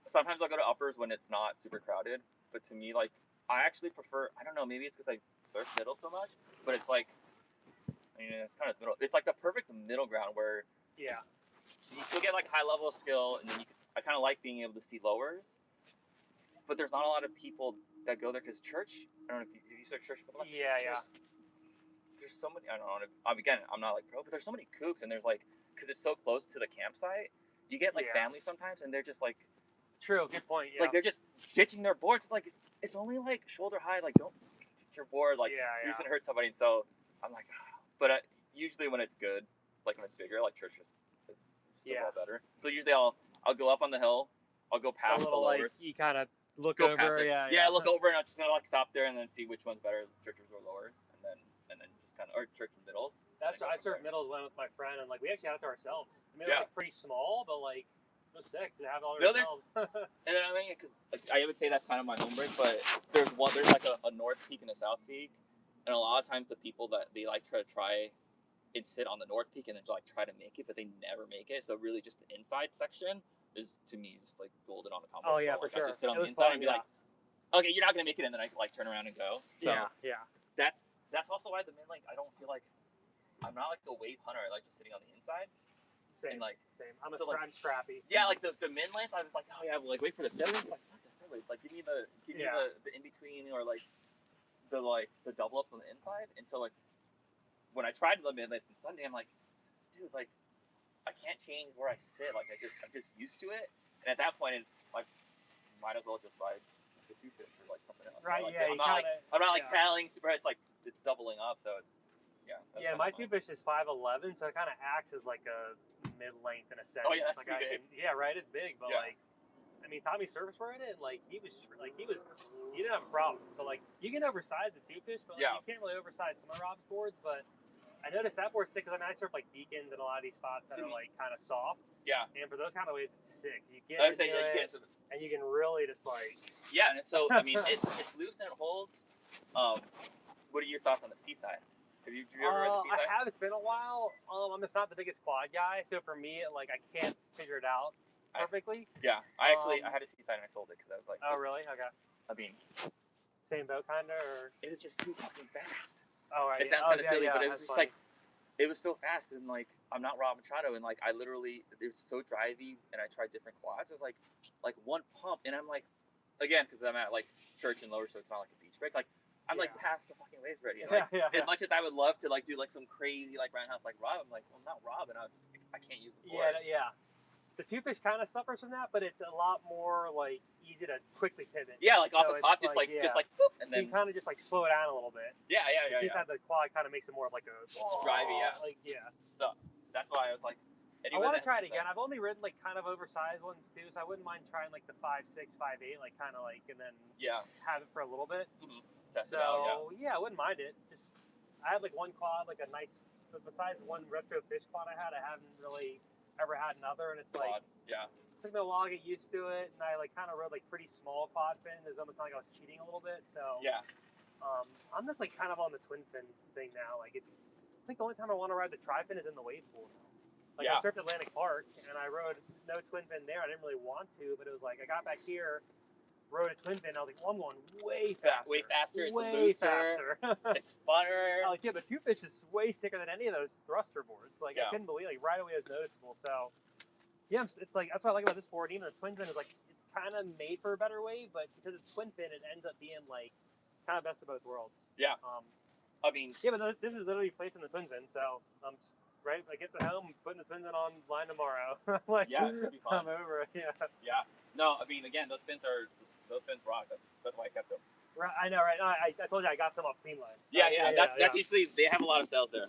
Sometimes I'll go to uppers when it's not super crowded, but to me, like, I actually prefer, I don't know, maybe it's because I surf middle so much, but it's like, I mean, it's kind of middle. It's like the perfect middle ground where you still get like high level of skill, and then I kind of like being able to see lowers, but there's not a lot of people that go there because church, I don't know if you search church before. There's so many, I don't know, again, I'm not like pro, but there's so many kooks, and there's like, because it's so close to the campsite, you get like families sometimes, and they're just like, true, good point. Yeah. Like they're just ditching their boards. Like it's only like shoulder high. Like don't ditch your board. Like you're just gonna hurt somebody. And so I'm like, but usually when it's good, like when it's bigger, like church is a lot better. So usually I'll go up on the hill. I'll go past the lowers. Like, you kind of look go over. Past it. Yeah, look over, and I'll just like stop there and then see which one's better, churches or lowers, and then just kind of or church and middles. That's I surfed middles went with my friend, and like we actually had it to ourselves. I mean, it was like pretty small, but like. It was sick to have all ourselves. And then I mean, because like, I would say that's kind of my home break, but there's like a north peak and a south peak, and a lot of times the people that they like try and sit on the north peak and then like try to make it, but they never make it. So really, just the inside section is to me just like golden on a combo. Oh yeah, for sure. I just sit on the inside and be like, okay, you're not gonna make it, and then I like turn around and go. So yeah. That's also why the mid length I don't feel like I'm not like a wave hunter. I like just sitting on the inside. Same. And like, I'm scrappy. Yeah, like the mid length, I was like, oh yeah, well, like wait for the 7 waves. Like fuck the 7 waves. Like give me the in between or like the double ups on the inside. And so like when I tried the mid length on Sunday, I'm like, dude, like I can't change where I sit. Like I'm just used to it. And at that point, like might as well just ride the 2 fish or like something else. Right? Like, Yeah. I'm not like paddling super. It's like it's doubling up, so it's. Yeah, my 2 fish is 5'11", so it kind of acts as like a mid-length in a sense. Oh yeah, that's like pretty big. Yeah, right. It's big, but like, I mean, Tommy Service were in it, and like he didn't have a problem. So like, you can oversize the 2 fish, but like, you can't really oversize some of Rob's boards. But I noticed that board's sick because I surf like beacons and a lot of these spots that are like kind of soft. Yeah. And for those kind of waves, it's sick. You get into it, and you can really just like. Yeah, and so I mean, it's loose and it holds. What are your thoughts on the Seaside? Have you ever read the Seaside? I have. It's been a while. I'm just not the biggest quad guy, so for me, like I can't figure it out perfectly. I had a Seaside and I sold it because I was like. Oh really? Okay. I mean. Same boat kinda, or. It was just too fucking fast. Oh right. It sounds kind of silly, but it was just funny. Like, it was so fast and like I'm not Rob Machado and like I literally it was so drivey and I tried different quads. It was like one pump and I'm like, again because I'm at like church and lower, so it's not like a beach break like. I'm like past the fucking wave already. Like, as much as I would love to like do like some crazy like roundhouse like Rob, I'm like, well, I'm not Rob, and I was just like, I can't use this board. Yeah. The 2 fish kind of suffers from that, but it's a lot more like easy to quickly pivot. Yeah, like off the top, just like boop, and then you kind of just like slow it down a little bit. Yeah. Seaside the quad kind of makes it more of like a drivey, So that's why I was like. I want to try it again. I've only ridden like kind of oversized ones too, so I wouldn't mind trying like the 5'6", 5'8", like kind of like, and then have it for a little bit. Mm-hmm. Test it out, I wouldn't mind it. Just I had like one quad, like a nice. Besides one retro fish quad I haven't really ever had another, and it's like took me a while to get used to it, and I like kind of rode like pretty small quad fin. It's almost like I was cheating a little bit. So I'm just like kind of on the twin fin thing now. Like it's I think the only time I want to ride the tri fin is in the wave pool now. Like I surfed Atlantic Park and I rode no twin fin there. I didn't really want to, but it was like I got back here, rode a twin fin. I was like, well, I'm going way faster. It's looser. It's funner. Like the 2 fish is way sicker than any of those thruster boards. Like I couldn't believe like right away it was noticeable. So it's like that's what I like about this board. Even the twin fin is like it's kind of made for a better wave, but because it's twin fin, it ends up being like kind of best of both worlds. Yeah. I mean. Yeah, but this is literally placing the twin fin, so right, I get the helm, putting the twin fin on line tomorrow. Like, it should be fun. I'm over it. Yeah. No, I mean, again, those fins rock. That's why I kept them. Right, I know, right? No, I told you I got some off Clean Line. That's usually they have a lot of sales there.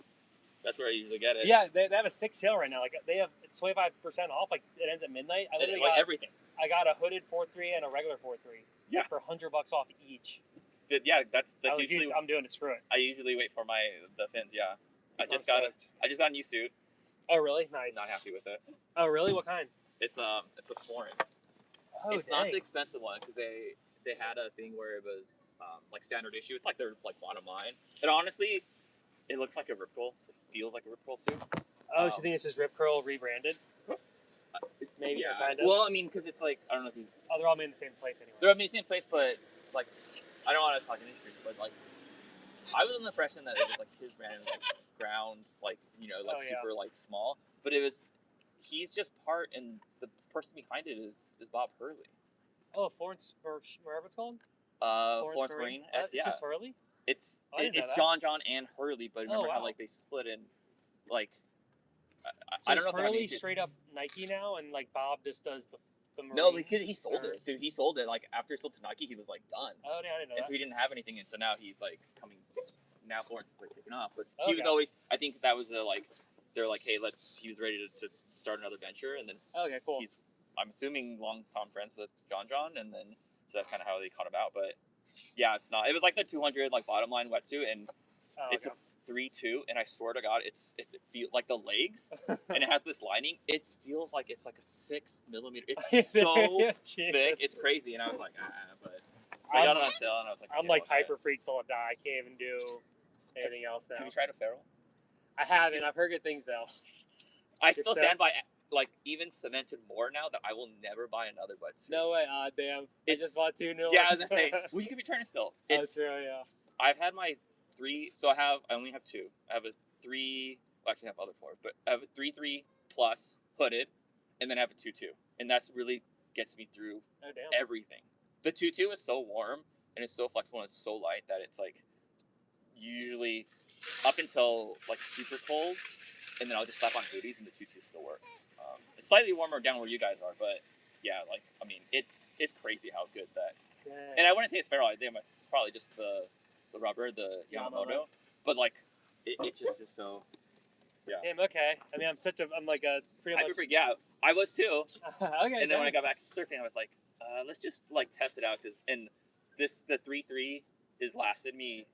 That's where I usually get it. Yeah, they have a 6 sale right now. Like it's 25% off. Like it ends at midnight. I literally got everything. I got a hooded 4.3 and a regular 4.3. Yeah. For $100 off each. That's usually. I'm doing it. Screw it. I usually wait for the fins. Yeah. I just got a new suit. Oh, really? Nice. Not happy with it. Oh, really? What kind? It's a Florence. Oh, it's dang. not the expensive one because they had a thing where it was like standard issue. It's like their like bottom line. And honestly, it looks like a Rip Curl. It feels like a Rip Curl suit. Oh, so you think it's just Rip Curl rebranded? Maybe. Yeah. Kind of. Well, I mean, because it's like I don't know if you. Oh, they're all made in the same place anyway. They're all made in the same place, but like I don't want to talk industry, but like I was under the impression that it was like his brand was like ground, like super like small, but it was. He's just part, and the person behind it is Bob Hurley. Oh, Florence, or wherever it's called. Florence Marine. It's just Hurley. It's John and Hurley, but remember how like they split in, like. So I don't know. Hurley straight up Nike now, and like Bob just does the Marine. No, because he sold it. So he sold it. Like after he sold to Nike, he was like done. Oh, yeah, I didn't know that. So he didn't have anything, and so now he's like coming. Now Florence is like kicking off, but he was always. I think that was the like. They're like, hey, he was ready to start another venture, and then okay, cool. I'm assuming long-time friends with John, and then so that's kind of how they caught him out. But yeah, it's not. It was like the 200 like bottom line wetsuit, and it's a 3-2, and I swear to God, it feels like the legs, and it has this lining. It feels like it's like a 6 millimeter. It's so thick, it's crazy. And I was like, but I got it on sale, and I was like, I'm like hyper freak till I die. I can't even do anything else now. Have you tried a ferrule? I haven't. I've heard good things though. I still stand by, like, even cemented more now that I will never buy another wetsuit. No way. Damn. I just bought 2 new ones. Yeah, I was gonna say. Well, you could be trying to still. That's true. Yeah. I've had my 3. So I only have 2. I have a 3. Well, actually, I have other 4s, but I have a 3-3 plus hooded, and then I have a 2-2, and that's really gets me through everything. The 2-2 is so warm and it's so flexible and it's so light that it's like usually up until like super cold, and then I'll just slap on hoodies and the 2-2 still works. It's slightly warmer down where you guys are, but yeah, like I mean, it's crazy how good that. Yeah. And I wouldn't say it's ferrule. I think it's probably just the rubber, the Yamamoto, but like it just so. Yeah. Damn. Okay. I mean, I'm like a pretty much. Yeah, I was too. Okay. And then when I got back to surfing, I was like, let's just like test it out the 3-3 has lasted me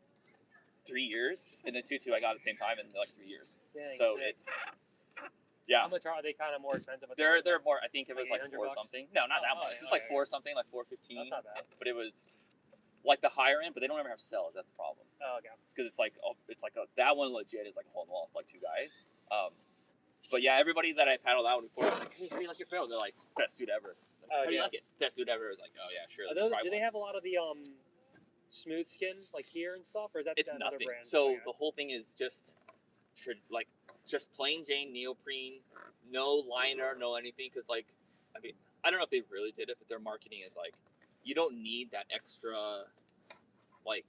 3 years, and then 2-2 I got at the same time in like 3 years. Dang, so sick. It's. Yeah. How much are they? Kind of more expensive. They're more. I think it was like 4 something. No, not that much. It was like 4 something, like 4.15. That's not bad. But it was like the higher end, but they don't ever have sales. That's the problem. Oh, okay. Because it's like that one legit is like a hole in the wall. It's like 2 guys. But yeah, everybody that I paddled out before was like, hey, how do you like your ferrule? They're like, best suit ever. How do you like it? Best suit ever. I was like, oh yeah, sure. Do they have a lot of the smooth skin like here and stuff, or is that it's another nothing. brand? So the whole thing is just plain Jane neoprene, no liner, no anything. Because like, I mean, I don't know if they really did it, but their marketing is like, you don't need that extra like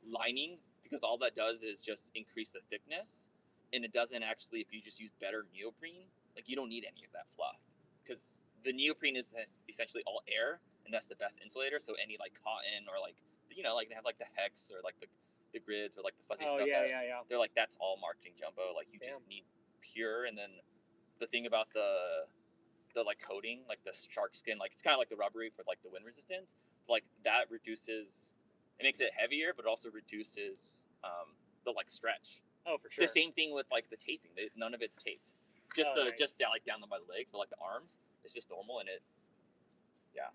lining, because all that does is just increase the thickness, and it doesn't actually, if you just use better neoprene, like you don't need any of that fluff, because the neoprene is essentially all air, and that's the best insulator. So any like cotton or like like they have like the hex or like the grids or like the fuzzy stuff. Yeah. They're like, that's all marketing jumbo. Like you just need pure. And then the thing about the like coating, like the shark skin, like it's kind of like the rubbery for like the wind resistance. Like that reduces, it makes it heavier, but also reduces the like stretch. Oh, for sure. The same thing with like the taping. None of it's taped. Just just down, like down by the legs, but like the arms, it's just normal, and it. Yeah.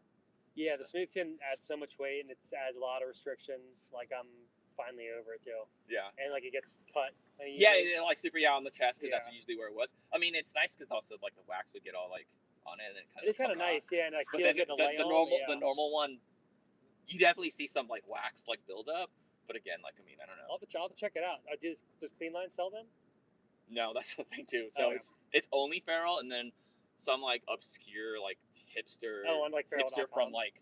Yeah, the smooth skin adds so much weight, and it adds a lot of restriction. Like I'm finally over it too. Yeah. And like it gets cut. Like super on the chest, because that's usually where it was. I mean, it's nice because also like the wax would get all like on it, and it's kind of nice, yeah. And like feels good to lay on. The normal one, you definitely see some like wax like build up. But again, like I mean, I don't know. I'll have to check it out. Does Clean Line sell them? No, that's the thing too. So it's only ferrule, and then some like obscure like hipster. Oh, and like hipster from like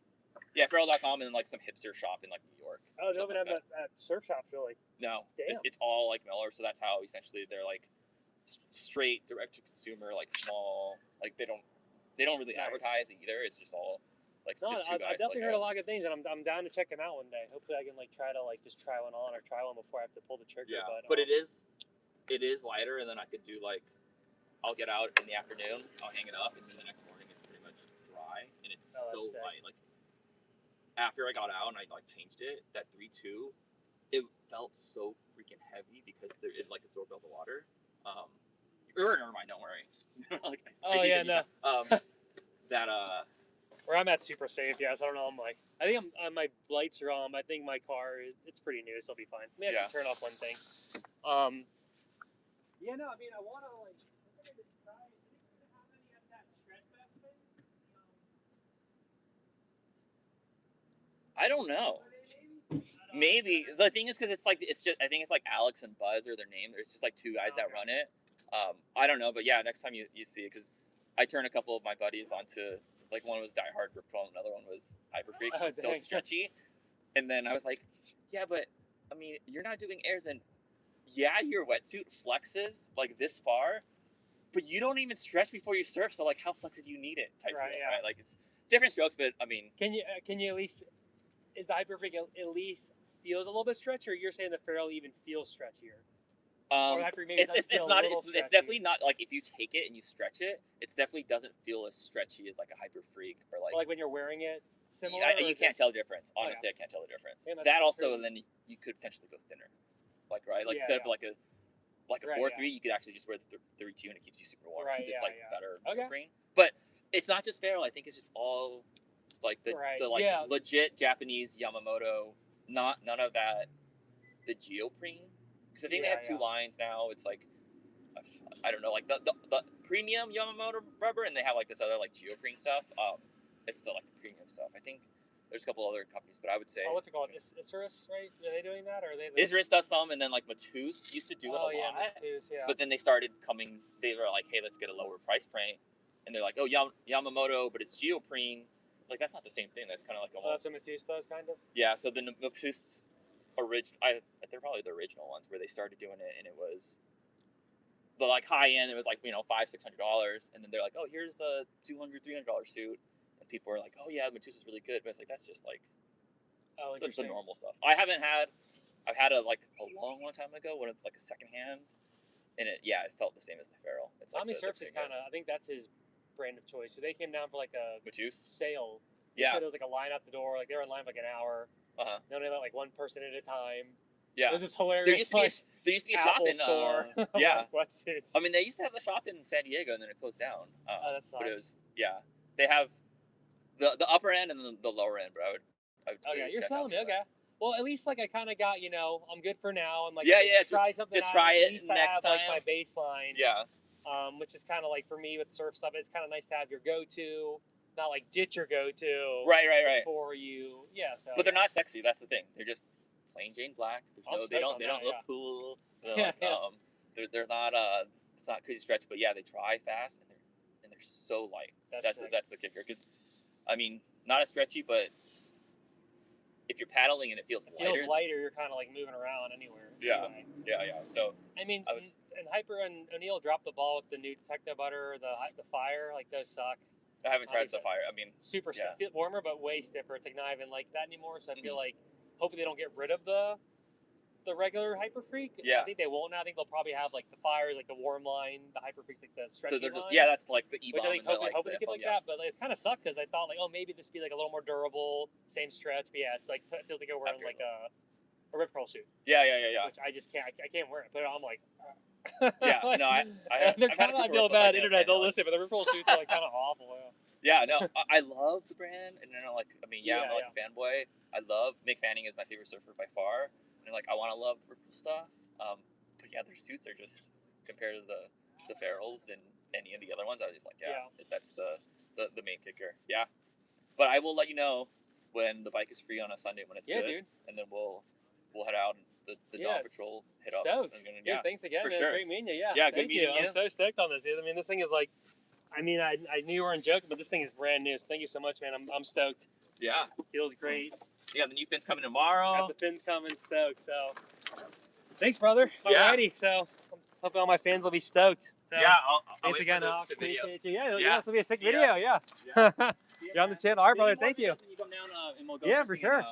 ferrule.com, and then like some hipster shop in like New York. Oh, they don't even have that at surf shops really. No, it's all like Miller. So that's how essentially they're like straight direct to consumer, like small. Like they don't really advertise either. It's just all like just 2 guys. I've definitely heard a lot of good things, and I'm down to check them out one day. Hopefully, I can like try to like just try one on or try one before I have to pull the trigger. Yeah, but it is lighter, and then I could do like. I'll get out in the afternoon, I'll hang it up, and then the next morning it's pretty much dry, and it's so light. Like, after I got out and I like changed it, that 3-2, it felt so freaking heavy because it like absorbed all the water. Never mind, don't worry. Like, oh yeah, no. That Where I'm at super safe, yeah. So I don't know. I think my lights are on. I think my car it's pretty new, so it'll be fine. Let me actually turn off one thing. Yeah, no. I mean, I want to like. I don't know. Maybe the thing is because it's just I think it's like Alex and Buzz are their name. There's just like two guys that run it. I don't know, but yeah, next time you see it, because I turned a couple of my buddies onto, like, one was Die Hard Grip Control, another one was Hyper Freak. It's so stretchy, and then I was like, yeah, but I mean, you're not doing airs, and yeah, your wetsuit flexes like this far, but you don't even stretch before you surf. So like, how flexed do you need it? Type deal, right? Like, it's different strokes, but I mean, can you at least? Is the Hyper Freak at least feels a little bit stretchy, or you're saying the Ferrell even feels stretchier? It's definitely not like if you take it and you stretch it, it definitely doesn't feel as stretchy as like a Hyper Freak or like when you're wearing it. Similar. You can't tell the difference. Honestly, I can't tell the difference. Yeah, that also, and then you could potentially go thinner, like instead of like a 4.3, you could actually just wear the 3.2 and it keeps you super warm because it's better green. But it's not just Ferrell. I think it's just all like the legit Japanese Yamamoto. None of that. The Geoprene. Because I think they have two lines now. It's like, I don't know, like the premium Yamamoto rubber, and they have like this other like Geoprene stuff. It's the premium stuff. I think there's a couple other companies, but I would say. Oh, what's it called? Isurus, right? Are they doing that, or are they? Isurus does some, and then like Matus used to do it a lot. Matus, yeah. But then they started coming. They were like, hey, let's get a lower price point, and they're like, oh, Yamamoto, but it's Geoprene. Like, that's not the same thing. That's kind of like almost. That's what Matus does, kind of. Yeah. So the Matus. They're probably the original ones where they started doing it, and it was the like high end. It was like $500-$600, and then they're like, oh, here's a $200-$300 suit, and people were like, oh yeah, Matus is really good, but it's like that's just like the normal stuff. I've had a long time ago when it's like a secondhand, and it felt the same as the Ferrell. It's Tommy Surfs is kind of, I think that's his brand of choice. So they came down for like a Matus sale. They said it was like a line out the door. Like they were in line for like an hour. They only let like one person at a time. Yeah, it was just hilarious. There used to be a shop in store. Wetsuits. I mean, they used to have a shop in San Diego, and then it closed down. That sucks. But it was they have the upper end and the lower end. But I would you're selling me. Okay. Well, at least like I kind of got I'm good for now. And like try something. Just try it next time. Like my baseline. Yeah. Which is kind of like for me with surf stuff. It's kind of nice to have your go-to. Not like ditch your go-to. Right. Before you, So. But they're not sexy. That's the thing. They're just plain Jane black. They don't look cool. They're they're not. It's not crazy stretch, but they dry fast and they're so light. That's the kicker. Because I mean, not as stretchy, but if you're paddling and it feels lighter, you're kind of like moving around anywhere. Yeah. So I mean, and Hyper and O'Neill dropped the ball with the new Detective Butter, the fire. Like those suck. I haven't tried the fire. I mean, super warmer, but way stiffer. It's like not even like that anymore. So I feel like hopefully they don't get rid of the regular Hyper Freak. Yeah, I think they won't now. I think they'll probably have like the fires, like the warm line. The Hyper Freak's like the stretchy line. Yeah, that's like the E-bomb. Which I think hopefully they keep like that. But like, it's kind of sucked because I thought like, oh, maybe this would be like a little more durable, same stretch. But it's like it feels like you're wearing like a rip curl suit. Yeah. Which I just can't. I can't wear it. Put it on. I'm like. They're kind of. I feel bad. Internet, they'll listen, but the rip curl suits are like kind of awful. Yeah, no, I love the brand, and I'm like a fanboy. I love Mick Fanning is my favorite surfer by far, and I want to love purple stuff. But their suits are just compared to the Ferrells and any of the other ones. I was just like, that's the main kicker. Yeah, but I will let you know when the bike is free on a Sunday when it's good, dude. And then we'll head out and the Dawn Patrol hit up. Dude, thanks again. For sure. Great meeting you. Yeah, good meeting you. I'm so stoked on this, dude. I mean, this thing is like. I mean, I knew you weren't joking, but this thing is brand new. So thank you so much, man. I'm stoked. Yeah. Feels great. Yeah, the new fins coming tomorrow. Got the fins coming, stoked. So, thanks, brother. Alrighty. So, hope all my fans will be stoked. So, thanks again. I appreciate you. Yeah, this will be a sick video. Yeah. You're on the channel. All right, brother. Thank you. You come down, and we'll go for sure.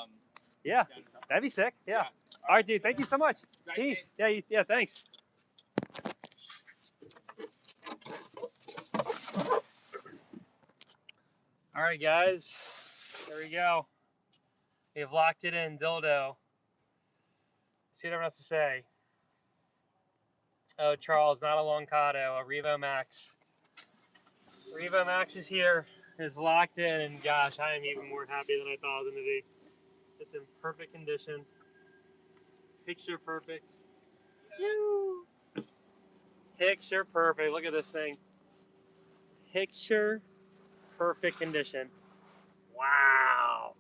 That'd be sick. Yeah. All right, dude. Thank you so much. Peace. Yeah, thanks. All right, guys, there we go. We've locked it in, dildo. See what everyone has to say. Oh, Charles, not a Loncato, a Revo Max. Revo Max is here, is locked in, and gosh, I am even more happy than I thought I was going to be. It's in perfect condition. Picture perfect. Woo! Picture perfect. Look at this thing. Picture perfect condition. Wow.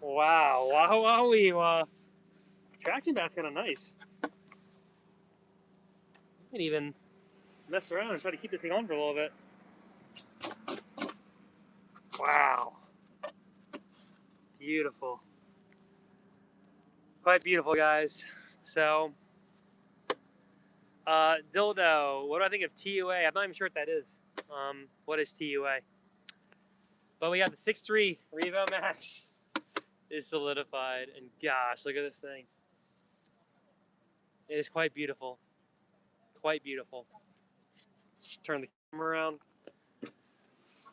Wow. Wow, wow. Traction bat's kind of nice. You can even mess around and try to keep this thing on for a little bit. Wow. Beautiful. Quite beautiful, guys. So, dildo. What do I think of TUA? I'm not even sure what that is. What is TUA? But we got the 6.3 Revo Max is solidified, and gosh, look at this thing. It is quite beautiful. Quite beautiful. Let's just turn the camera around.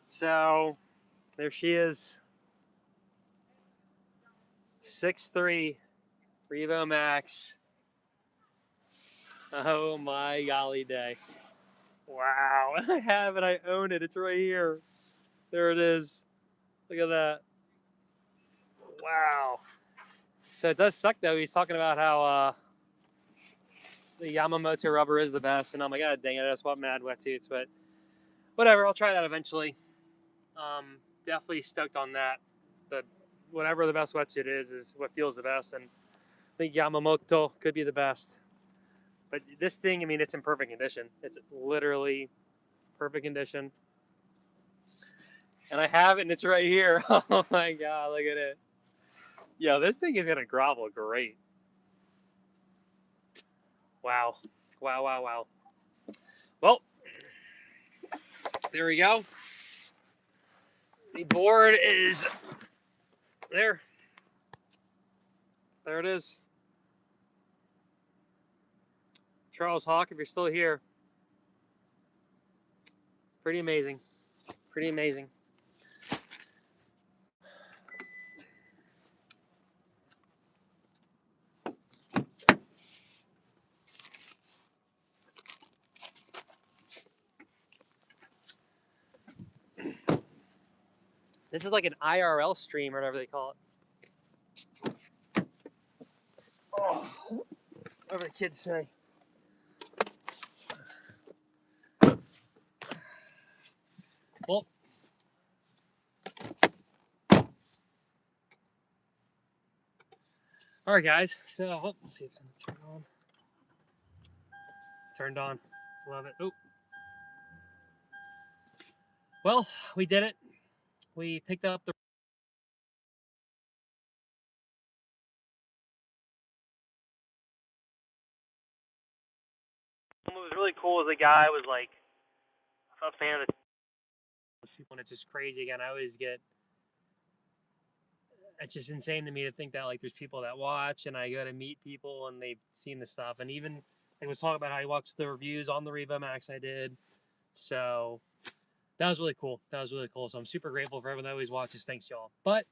So, there she is. 6.3 Revo Max. Oh my golly day. Wow. I have it. I own it. It's right here. There it is. Look at that. Wow. So it does suck though. He's talking about how the Yamamoto rubber is the best, and I'm like, God dang it, I just bought mad wetsuits, but whatever. I'll try that eventually. Definitely stoked on that. But whatever the best wetsuit is what feels the best, and I think Yamamoto could be the best. But this thing, I mean, it's in perfect condition. It's literally perfect condition. And I have it, and it's right here. Oh my God, look at it. Yo, this thing is going to grovel great. Wow. Wow, wow, wow. Well, there we go. The board is there. There it is. Charles Hawk, if you're still here. Pretty amazing. Pretty amazing. This is like an IRL stream or whatever they call it. Oh, whatever the kids say. Well, all right, guys. So let's see if it's gonna turn on. Turned on. Love it. Oh. Well, we did it. We picked up the. What was really cool is the guy was like a fan of the. When it's just crazy again, I always get. It's just insane to me to think that like there's people that watch, and I go to meet people and they've seen the stuff, and even I was talking about how he watched the reviews on the Revo Max I did, so that was really cool. That was really cool. So I'm super grateful for everyone that always watches. Thanks, y'all. But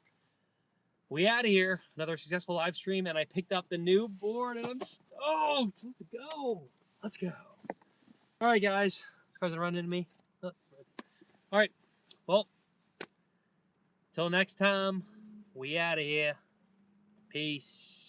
we out of here. Another successful live stream, and I picked up the new board, and I'm stoked. Let's go. Let's go. All right, guys. This car's running into me. All right. Well, till next time. We out of here. Peace.